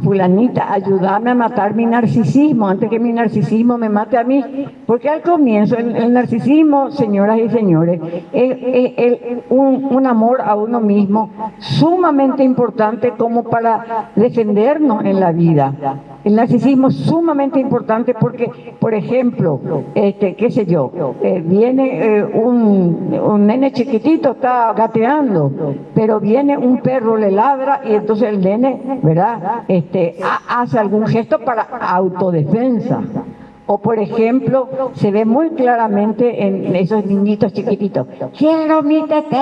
fulanita, ayúdame a matar mi narcisismo, antes que mi narcisismo me mate a mí, porque al comienzo el narcisismo, señoras y señores, es un amor a uno mismo sumamente importante como para defendernos en la vida. El narcisismo es sumamente importante porque, por ejemplo, qué sé yo, viene un nene chiquitito, está gateando, pero viene un perro, le ladra y entonces el nene, ¿verdad?, hace algún gesto para autodefensa. O por ejemplo, se ve muy claramente en esos niñitos chiquititos, quiero mi teté,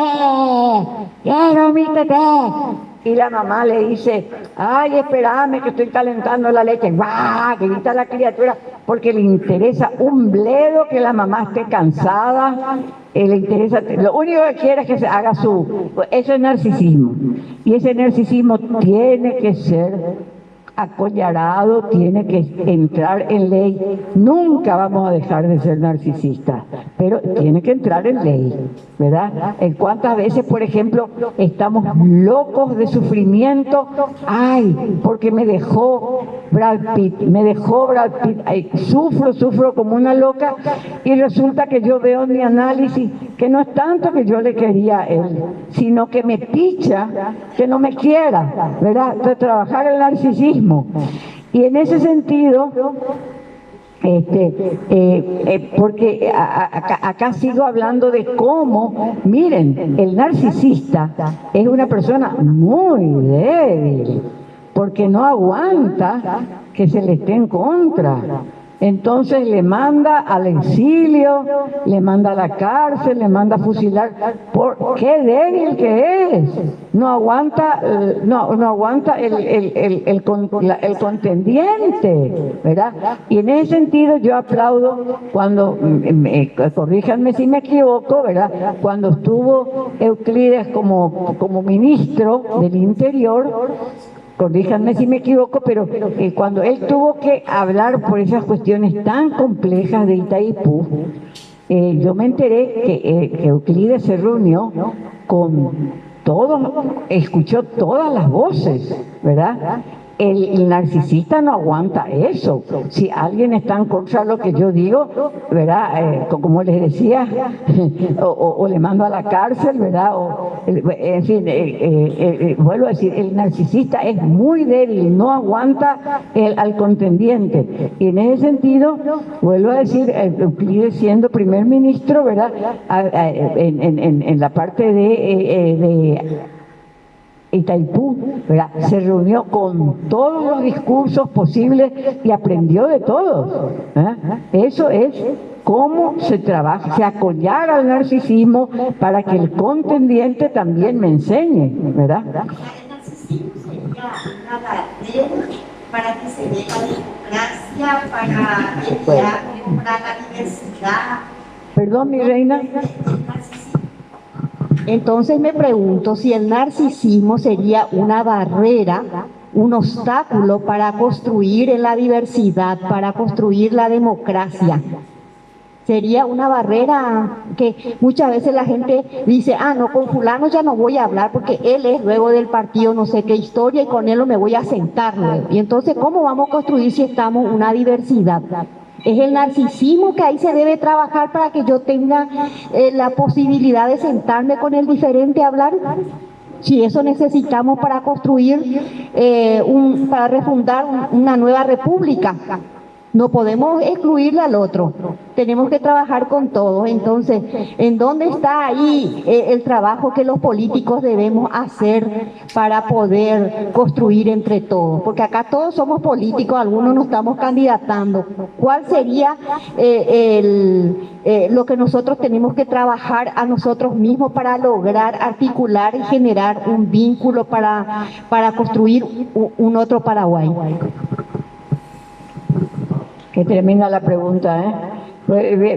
y la mamá le dice, ay, espérame que estoy calentando la leche, ¡guau!, grita la criatura, porque le interesa un bledo que la mamá esté cansada, le interesa, lo único que quiere es que se haga eso es narcisismo, y ese narcisismo tiene que ser acollarado, tiene que entrar en ley. Nunca vamos a dejar de ser narcisistas, pero tiene que entrar en ley, ¿verdad? En cuántas veces, por ejemplo, estamos locos de sufrimiento, ay, porque me dejó Brad Pitt, ay, sufro como una loca, y resulta que yo veo en mi análisis que no es tanto que yo le quería a él, sino que me picha que no me quiera, ¿verdad? De trabajar el narcisismo. Y en ese sentido, porque acá sigo hablando de cómo, miren, el narcisista es una persona muy débil, porque no aguanta que se le esté en contra. Entonces le manda al exilio, le manda a la cárcel, le manda a fusilar. ¡Qué débil que es! No aguanta, no aguanta el contendiente, ¿verdad? Y en ese sentido yo aplaudo cuando, corríjanme si me equivoco, ¿verdad? Cuando estuvo Euclides como ministro del Interior, corríjanme si me equivoco, pero cuando él tuvo que hablar por esas cuestiones tan complejas de Itaipú, yo me enteré que Euclides se reunió con todos, escuchó todas las voces, ¿verdad? El narcisista no aguanta eso. Si alguien está en contra de lo que yo digo, ¿verdad? Como les decía, o le mando a la cárcel, ¿verdad? En fin, vuelvo a decir, el narcisista es muy débil, no aguanta al contendiente. Y en ese sentido, vuelvo a decir, Euclides siendo primer ministro, ¿verdad? En la parte de Itaipú, ¿verdad? Se reunió con todos los discursos posibles y aprendió de todos. Eso es cómo se trabaja, se acollar al narcisismo para que el contendiente también me enseñe, ¿verdad? El narcisismo sería una barrera para que se dé la democracia, para el diálogo, para la diversidad. Perdón, mi reina. Entonces me pregunto si el narcisismo sería una barrera, un obstáculo para construir en la diversidad, para construir la democracia. Sería una barrera que muchas veces la gente dice, no, con fulano ya no voy a hablar porque él es luego del partido no sé qué historia y con él no me voy a sentar luego. Y entonces, ¿cómo vamos a construir si estamos una diversidad? Es el narcisismo que ahí se debe trabajar para que yo tenga la posibilidad de sentarme con el diferente a hablar. Si eso necesitamos para construir, para refundar una nueva república. No podemos excluirle al otro, tenemos que trabajar con todos. Entonces, ¿en dónde está ahí el trabajo que los políticos debemos hacer para poder construir entre todos? Porque acá todos somos políticos, algunos nos estamos candidatando. ¿Cuál sería lo que nosotros tenemos que trabajar a nosotros mismos para lograr articular y generar un vínculo para construir un otro Paraguay? Qué tremenda la pregunta, ¿eh?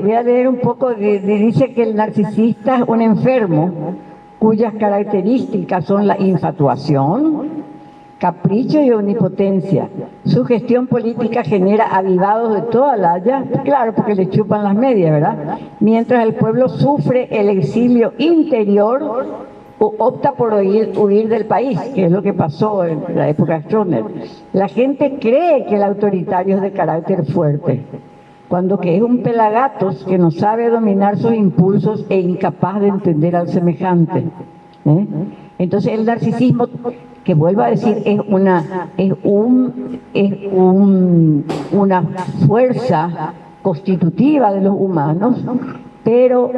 Voy a leer un poco, dice que el narcisista es un enfermo cuyas características son la infatuación, capricho y omnipotencia. Su gestión política genera avivados de toda la haya, claro, porque le chupan las medias, ¿verdad? Mientras el pueblo sufre el exilio interior, opta por huir del país, que es lo que pasó en la época de Stroessner. La gente cree que el autoritario es de carácter fuerte, cuando que es un pelagatos que no sabe dominar sus impulsos e incapaz de entender al semejante. Entonces el narcisismo, que vuelvo a decir, es una fuerza constitutiva de los humanos, pero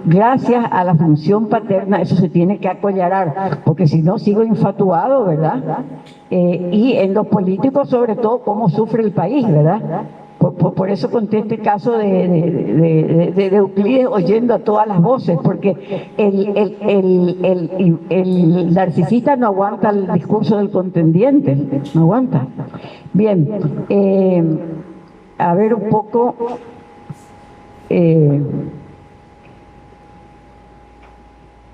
gracias a la función paterna eso se tiene que acollar, porque si no sigo infatuado, ¿verdad? Y en los políticos sobre todo cómo sufre el país, ¿verdad? Por eso conté este caso de Euclides oyendo a todas las voces, porque el narcisista no aguanta el discurso del contendiente, no aguanta. Bien, a ver un poco...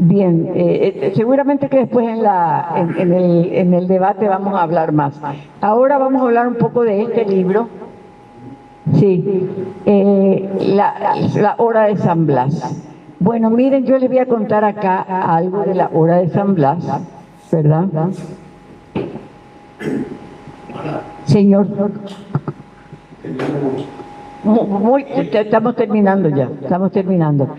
Bien, seguramente que después en el debate vamos a hablar más. Ahora vamos a hablar un poco de este libro. Sí, la hora de San Blas. Bueno, miren, yo les voy a contar acá algo de la hora de San Blas, ¿verdad? Señor. Estamos terminando ya, estamos terminando.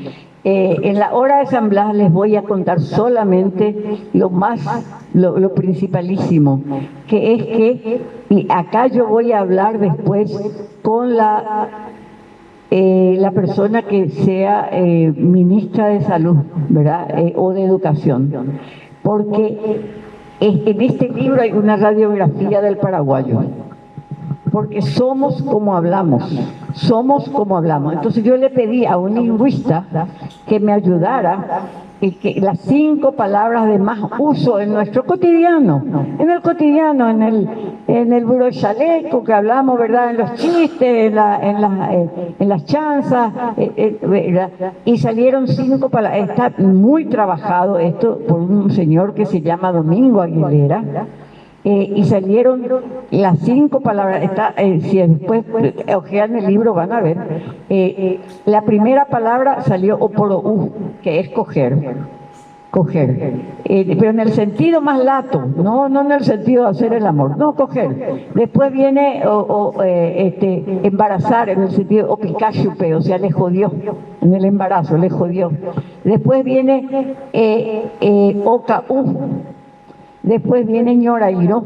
En la hora de San Blas les voy a contar solamente lo principalísimo, que es que, y acá yo voy a hablar después con la persona que sea ministra de Salud, ¿verdad? O de Educación, porque en este libro hay una radiografía del paraguayo. Porque somos como hablamos, somos como hablamos. Entonces yo le pedí a un lingüista que me ayudara y que las 5 palabras de más uso en nuestro cotidiano, en el buró chaleco que hablamos, ¿verdad? En los chistes, en las chanzas, ¿verdad? Y salieron 5 palabras. Está muy trabajado esto por un señor que se llama Domingo Aguilera. Y salieron las 5 palabras. Si después ojean el libro van a ver. La primera palabra salió oporoú, que es coger. Pero en el sentido más lato, no en el sentido de hacer el amor, no, coger. Después viene embarazar, en el sentido opicachupe, o sea, le jodió, en el embarazo, le jodió. Después viene ocaú. Después viene ñorairo,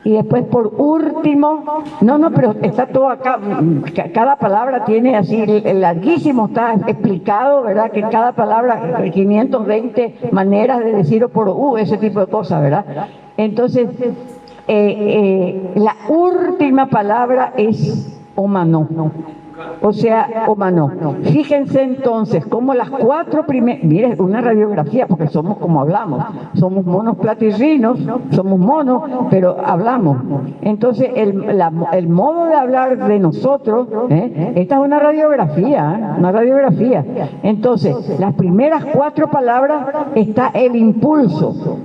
y después por último, pero está todo acá, cada palabra tiene así, larguísimo está explicado, ¿verdad? Que cada palabra, 520 maneras de decir por ese tipo de cosas, ¿verdad? Entonces, la última palabra es omano. O sea, humano. Fíjense entonces cómo las 4 primeras, miren, una radiografía, porque somos como hablamos, somos monos platirrinos, somos monos, pero hablamos. Entonces, el modo de hablar de nosotros, esta es una radiografía. Entonces, las primeras 4 palabras está el impulso,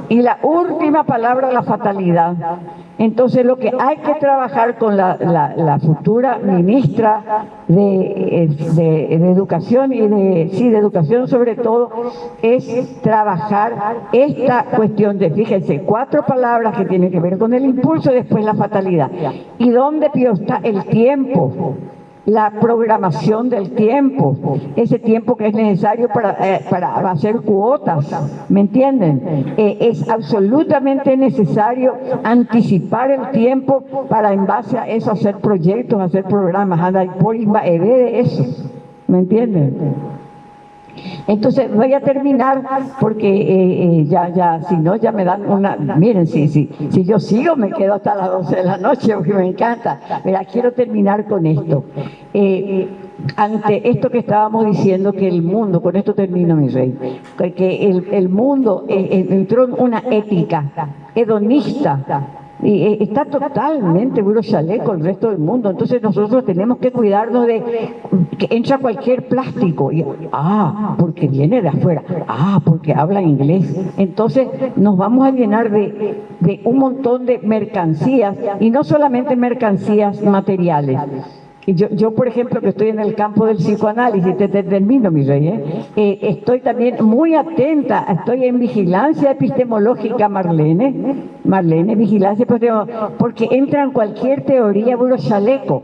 y la última palabra, la fatalidad. Entonces lo que hay que trabajar con la futura ministra de Educación y de Educación sobre todo, es trabajar esta cuestión de, fíjense, 4 palabras que tienen que ver con el impulso y después la fatalidad. ¿Y dónde está el tiempo? La programación del tiempo, ese tiempo que es necesario para hacer cuotas, ¿me entienden? Es absolutamente necesario anticipar el tiempo para en base a eso hacer proyectos, hacer programas, de eso, ¿me entienden? Entonces voy a terminar porque si no ya me dan una... Miren, si yo sigo me quedo hasta las 12 de la noche porque me encanta. Mira, quiero terminar con esto. Ante esto que estábamos diciendo, que el mundo, con esto termino mi rey, que el mundo entró en una ética hedonista, y está totalmente burro chaleco el resto del mundo. Entonces nosotros tenemos que cuidarnos de que entra cualquier plástico porque viene de afuera, porque habla inglés. Entonces nos vamos a llenar de un montón de mercancías, y no solamente mercancías materiales. Yo, por ejemplo, que estoy en el campo del psicoanálisis, te termino, mi rey, estoy también muy atenta, estoy en vigilancia epistemológica, Marlene, vigilancia epistemológica, porque entra en cualquier teoría burro chaleco.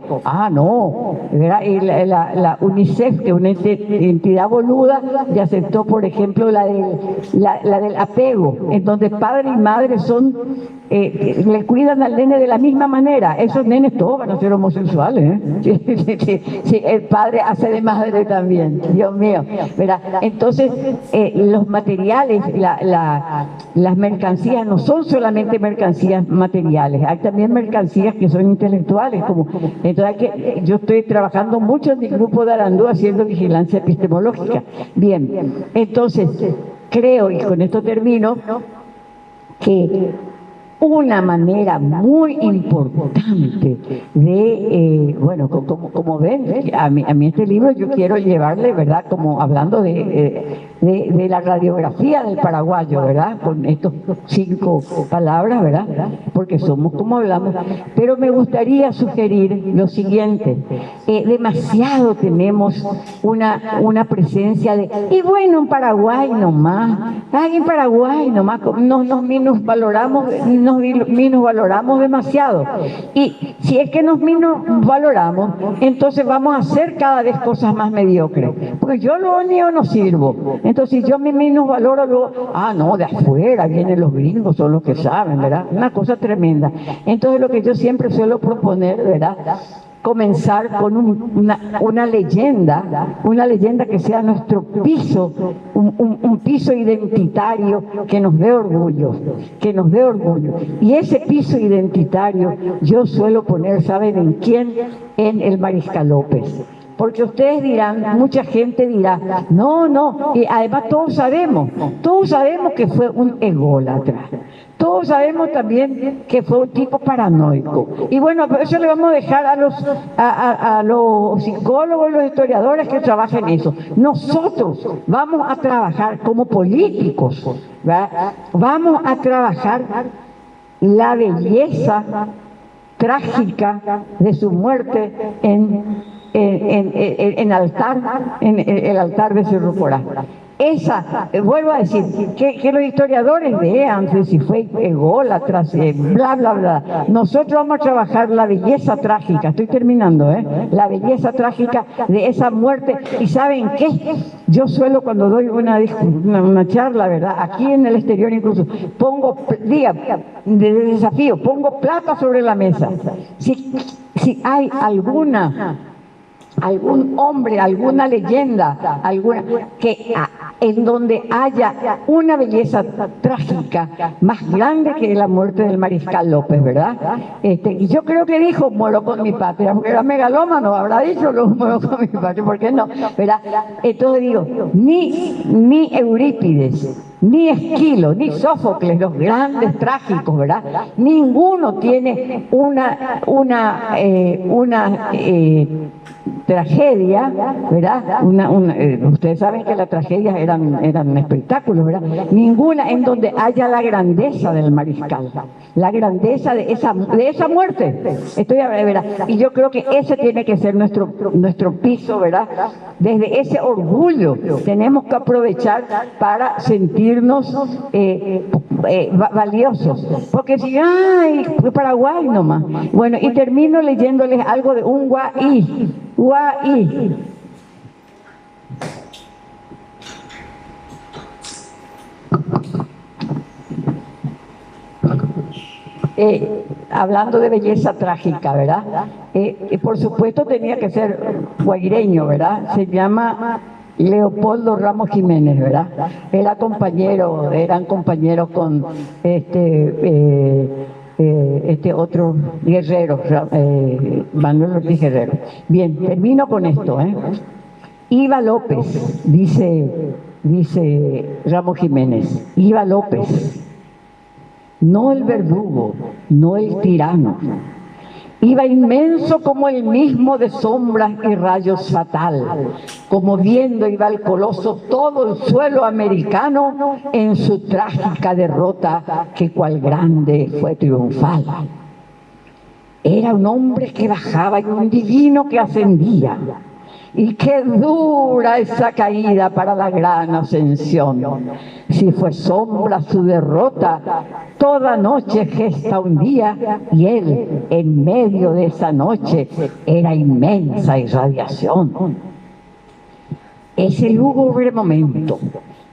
No, ¿verdad? Y la UNICEF, que es una entidad boluda, ya aceptó, por ejemplo, la del apego, en donde padre y madre le cuidan al nene de la misma manera. Esos nenes todos van a ser homosexuales, sí, el padre hace de madre también, Dios mío, ¿verdad? Entonces, los materiales, las mercancías no son solamente mercancías materiales, hay también mercancías que son intelectuales, como entonces yo estoy trabajando mucho en mi grupo de Arandú haciendo vigilancia epistemológica. Bien, entonces creo, y con esto termino, que una manera muy importante de, bueno, como ven, a mí este libro yo quiero llevarle, ¿verdad? Como hablando de la radiografía del paraguayo, ¿verdad? Con estas 5 palabras, ¿verdad? Porque somos como hablamos. Pero me gustaría sugerir lo siguiente. Demasiado tenemos una presencia de, y bueno, en Paraguay nomás, ay, en Paraguay nomás, nos minusvaloramos demasiado. Y si es que nos minusvaloramos, entonces vamos a hacer cada vez cosas más mediocres. Porque yo lo único no sirvo. Entonces, si yo me minusvaloro, luego, no, de afuera vienen los gringos, son los que saben, ¿verdad? Una cosa tremenda. Entonces, lo que yo siempre suelo proponer, ¿verdad? Comenzar con una leyenda que sea nuestro piso, un piso identitario que nos dé orgullo, Y ese piso identitario yo suelo poner, ¿saben en quién? En el Mariscal López. Porque ustedes dirán, mucha gente dirá, no, y además todos sabemos que fue un ególatra. Todos sabemos también que fue un tipo paranoico. Y bueno, por eso le vamos a dejar a los psicólogos y los historiadores que trabajen eso. Nosotros vamos a trabajar como políticos, ¿verdad? Vamos a trabajar la belleza trágica de su muerte en el altar de Cerro Corá. Vuelvo a decir, que los historiadores vean si fue ególatra, bla, bla, bla. Nosotros vamos a trabajar la belleza trágica, estoy terminando, la belleza trágica de esa muerte. ¿Y saben qué? Yo suelo, cuando doy una charla, ¿verdad? Aquí en el exterior incluso, pongo plata sobre la mesa. Si hay algún hombre, alguna leyenda, en donde haya una belleza trágica más grande que la muerte del Mariscal López, ¿verdad? Y yo creo que dijo, muero con mi patria, porque era megalómano, habrá dicho, muero con mi patria, ¿por qué no? ¿Verdad? Entonces digo, ni Eurípides, ni Esquilo, ni Sófocles, los grandes trágicos, ¿verdad? Ninguno tiene una tragedia, ¿verdad? Ustedes saben que las tragedias eran espectáculos, ¿verdad? Ninguna en donde haya la grandeza del Mariscal, la grandeza de esa muerte. ¿Verdad? Y yo creo que ese tiene que ser nuestro piso, ¿verdad? Desde ese orgullo tenemos que aprovechar para sentirnos valiosos. Porque si, Paraguay nomás. Bueno, y termino leyéndoles algo de un guaí. Hablando de belleza trágica, ¿verdad? Por supuesto tenía que ser guaireño, ¿verdad? Se llama Leopoldo Ramos Jiménez, ¿verdad? Eran compañeros con otro guerrero, Manuel Ortiz Guerrero. Bien, termino con esto, Iba López, dice Ramos Jiménez, Iba López, no el verdugo, no el tirano. Iba inmenso como el mismo de sombras y rayos fatal, como viendo iba el coloso todo el suelo americano en su trágica derrota que cual grande fue triunfal. Era un hombre que bajaba y un divino que ascendía. Y qué dura esa caída para la gran ascensión. Si fue sombra su derrota, toda noche gesta un día, y él, en medio de esa noche, era inmensa irradiación. Ese lúgubre momento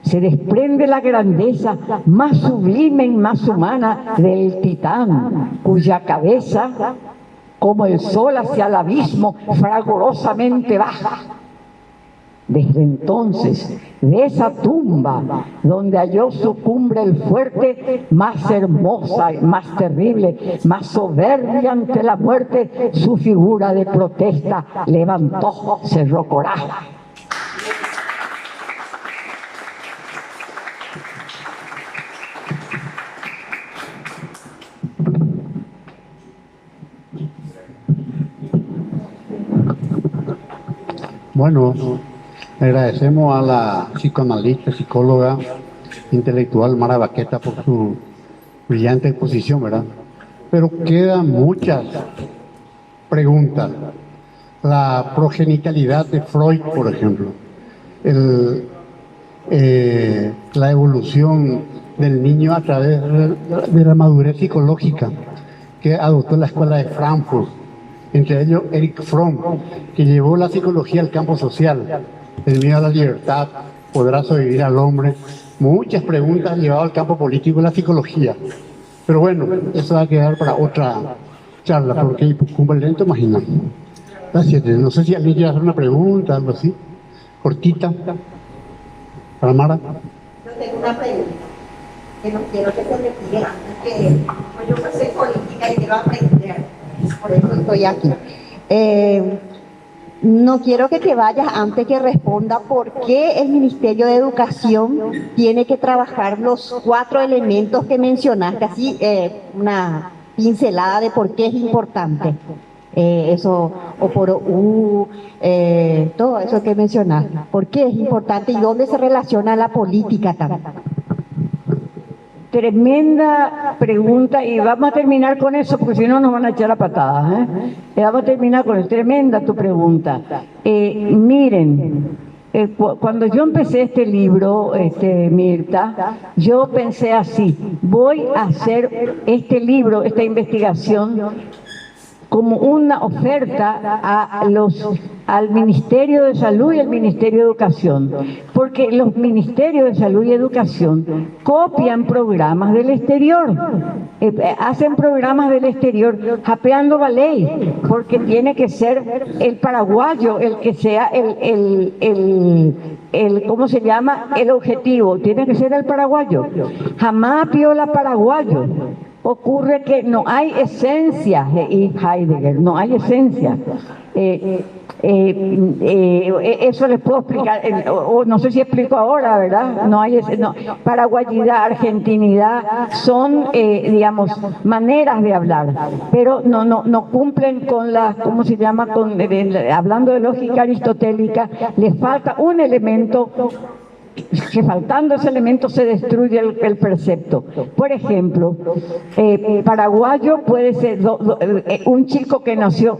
se desprende la grandeza más sublime y más humana del titán, cuya cabeza como el sol hacia el abismo fragorosamente baja. Desde entonces, de esa tumba donde halló su cumbre el fuerte, más hermosa, más terrible, más soberbia ante la muerte, su figura de protesta levantó, cerró coraje. Bueno, agradecemos a la psicoanalista, psicóloga, intelectual Mara Baqueta por su brillante exposición, ¿verdad? Pero quedan muchas preguntas. La progenitalidad de Freud, por ejemplo, la evolución del niño a través de la madurez psicológica que adoptó la escuela de Frankfurt, entre ellos Erich Fromm, que llevó la psicología al campo social. El miedo a la libertad, podrá sobrevivir al hombre. Muchas preguntas llevadas al campo político de la psicología. Pero bueno, eso va a quedar para otra charla, porque hay cumple lento, imagino. Gracias. No sé si alguien quiere hacer una pregunta, algo así, cortita, para Mara. Yo tengo una pregunta, que no quiero que se retire antes que pues yo pasé política y quiero aprender, por eso estoy aquí. No quiero que te vayas antes que responda por qué el Ministerio de Educación tiene que trabajar los 4 elementos que mencionaste, así una pincelada de por qué es importante. Eso, o por todo eso que mencionaste. ¿Por qué es importante y dónde se relaciona la política también? Tremenda pregunta, y vamos a terminar con eso porque si no nos van a echar a patadas, Vamos a terminar con eso. Tremenda tu pregunta. Miren, cuando yo empecé este libro, Mirta, yo pensé así: voy a hacer este libro, esta investigación, como una oferta al Ministerio de Salud y al Ministerio de Educación, porque los Ministerios de Salud y Educación copian programas del exterior, hacen programas del exterior japeando la ley, porque tiene que ser el paraguayo el que sea ¿cómo se llama? El objetivo, tiene que ser el paraguayo, jamás piola paraguayo. Ocurre que no hay esencia, y Heidegger, no hay esencia. Eso les puedo explicar, o no sé si explico ahora, ¿verdad? No hay paraguayidad, argentinidad, son, digamos, maneras de hablar, pero no cumplen con la, ¿cómo se llama? Hablando de lógica aristotélica, les falta un elemento, que faltando ese elemento se destruye el precepto. Por ejemplo, paraguayo puede ser un chico que nació,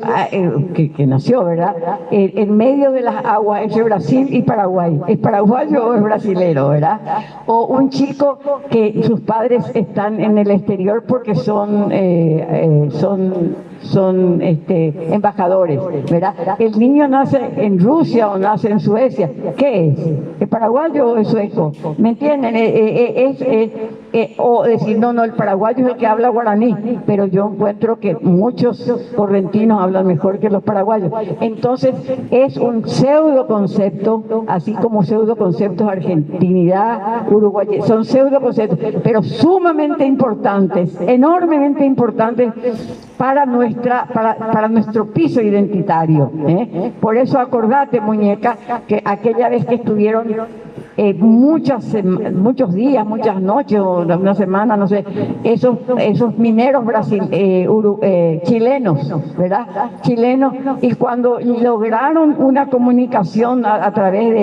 ¿verdad? En medio de las aguas entre Brasil y Paraguay. ¿Es paraguayo o es brasilero, verdad? O un chico que sus padres están en el exterior porque son embajadores, ¿verdad? El niño nace en Rusia o nace en Suecia. ¿Qué es? ¿Es paraguayo o es sueco? ¿Me entienden? O decir, no, el paraguayo es el que habla guaraní, pero yo encuentro que muchos correntinos hablan mejor que los paraguayos. Entonces, es un pseudo concepto, así como pseudo conceptos argentinidad, uruguay, son pseudo conceptos, pero sumamente importantes, enormemente importantes para nuestro piso identitario. Por eso acordate, muñeca, que aquella vez que estuvieron muchos días, muchas noches, o una semana, no sé, esos mineros chilenos, ¿verdad? Chilenos, y cuando lograron una comunicación a través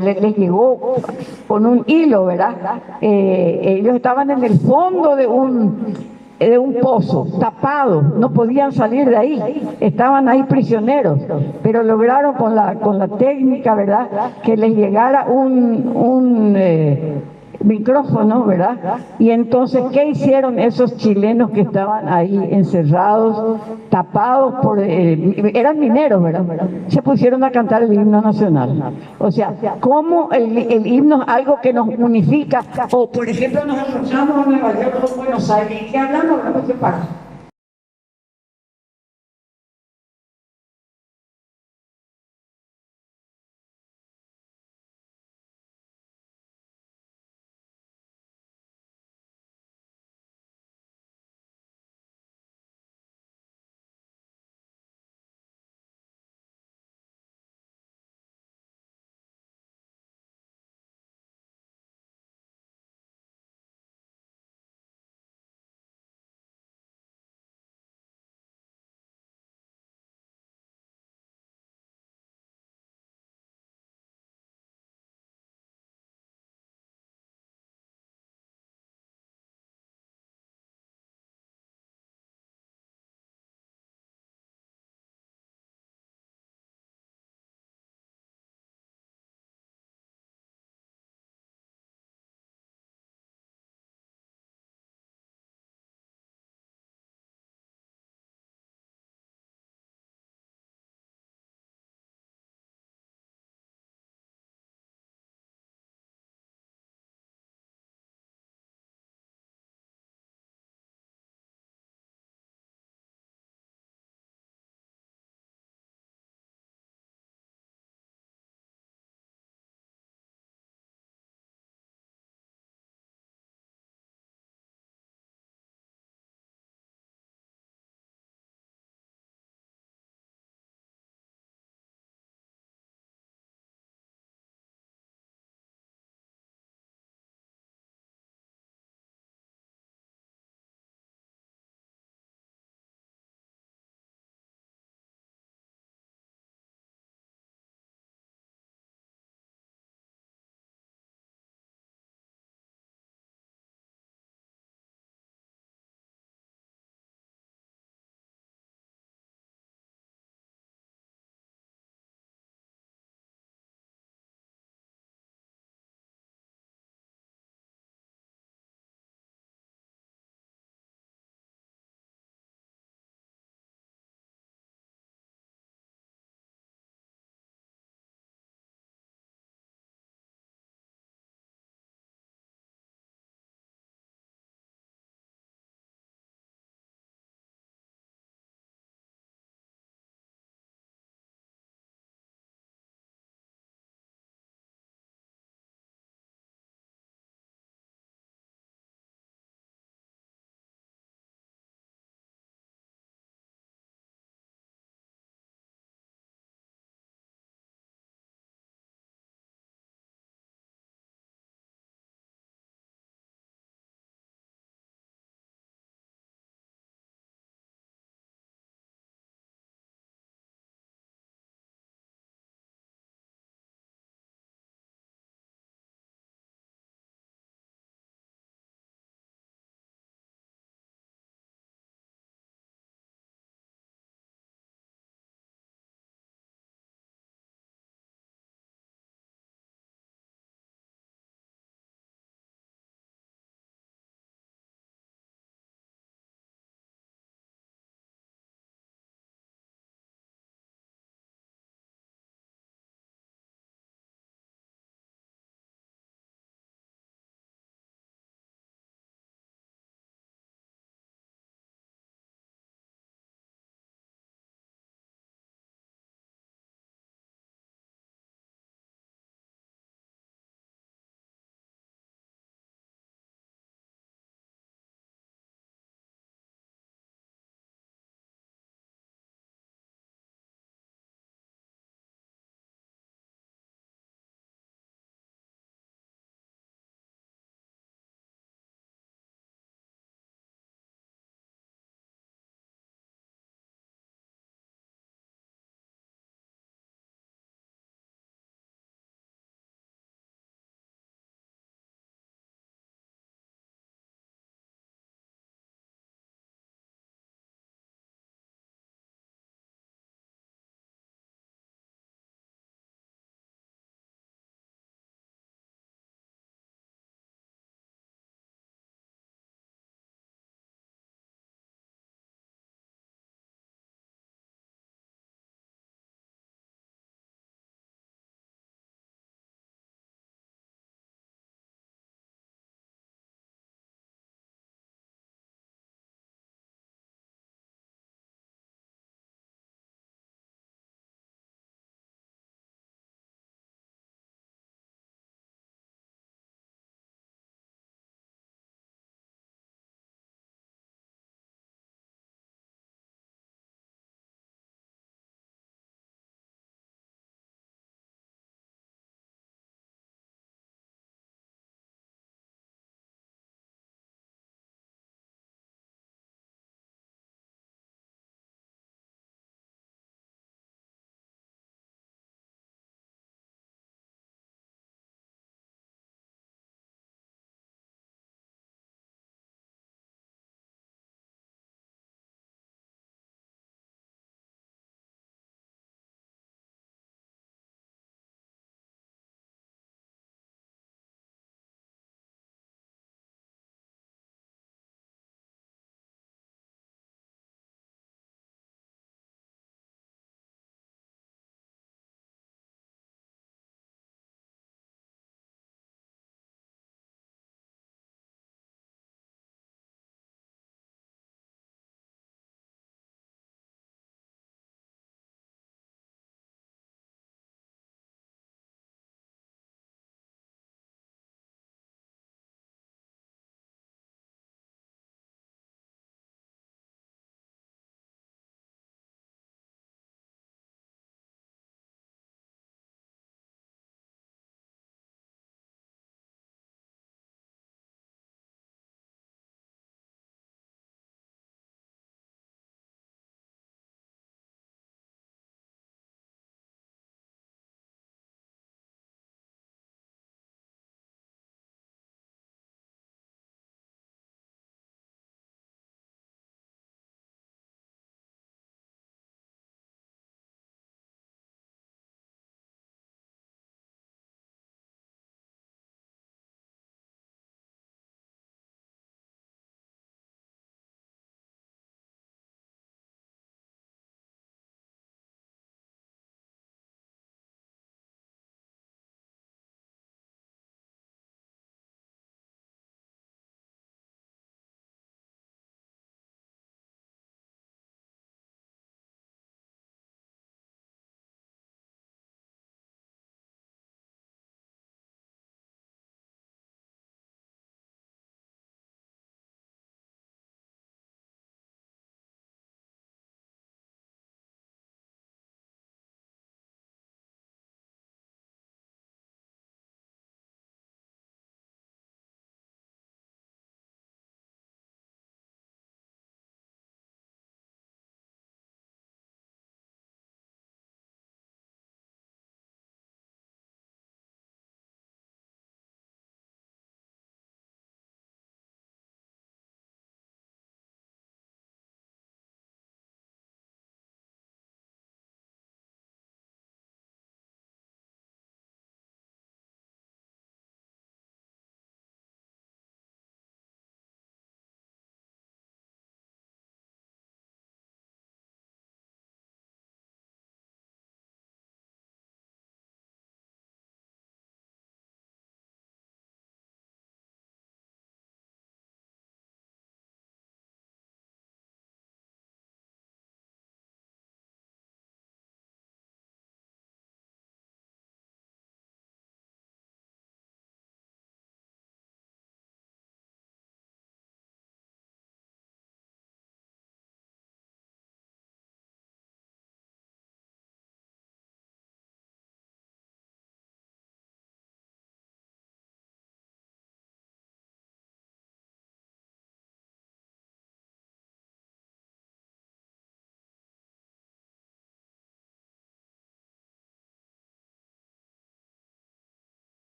les llegó con un hilo, ¿verdad? Ellos estaban en el fondo de un pozo, tapados, no podían salir de ahí, estaban ahí prisioneros, pero lograron con la técnica, ¿verdad?, que les llegara un micrófono, ¿verdad? Y entonces, ¿qué hicieron esos chilenos que estaban ahí encerrados, tapados eran mineros, ¿verdad? Se pusieron a cantar el himno nacional. O sea, ¿cómo el himno es algo que nos unifica? O, por ejemplo, nos encontramos en Nueva York o en Buenos Aires, ¿y qué hablamos? Hablamos de paz.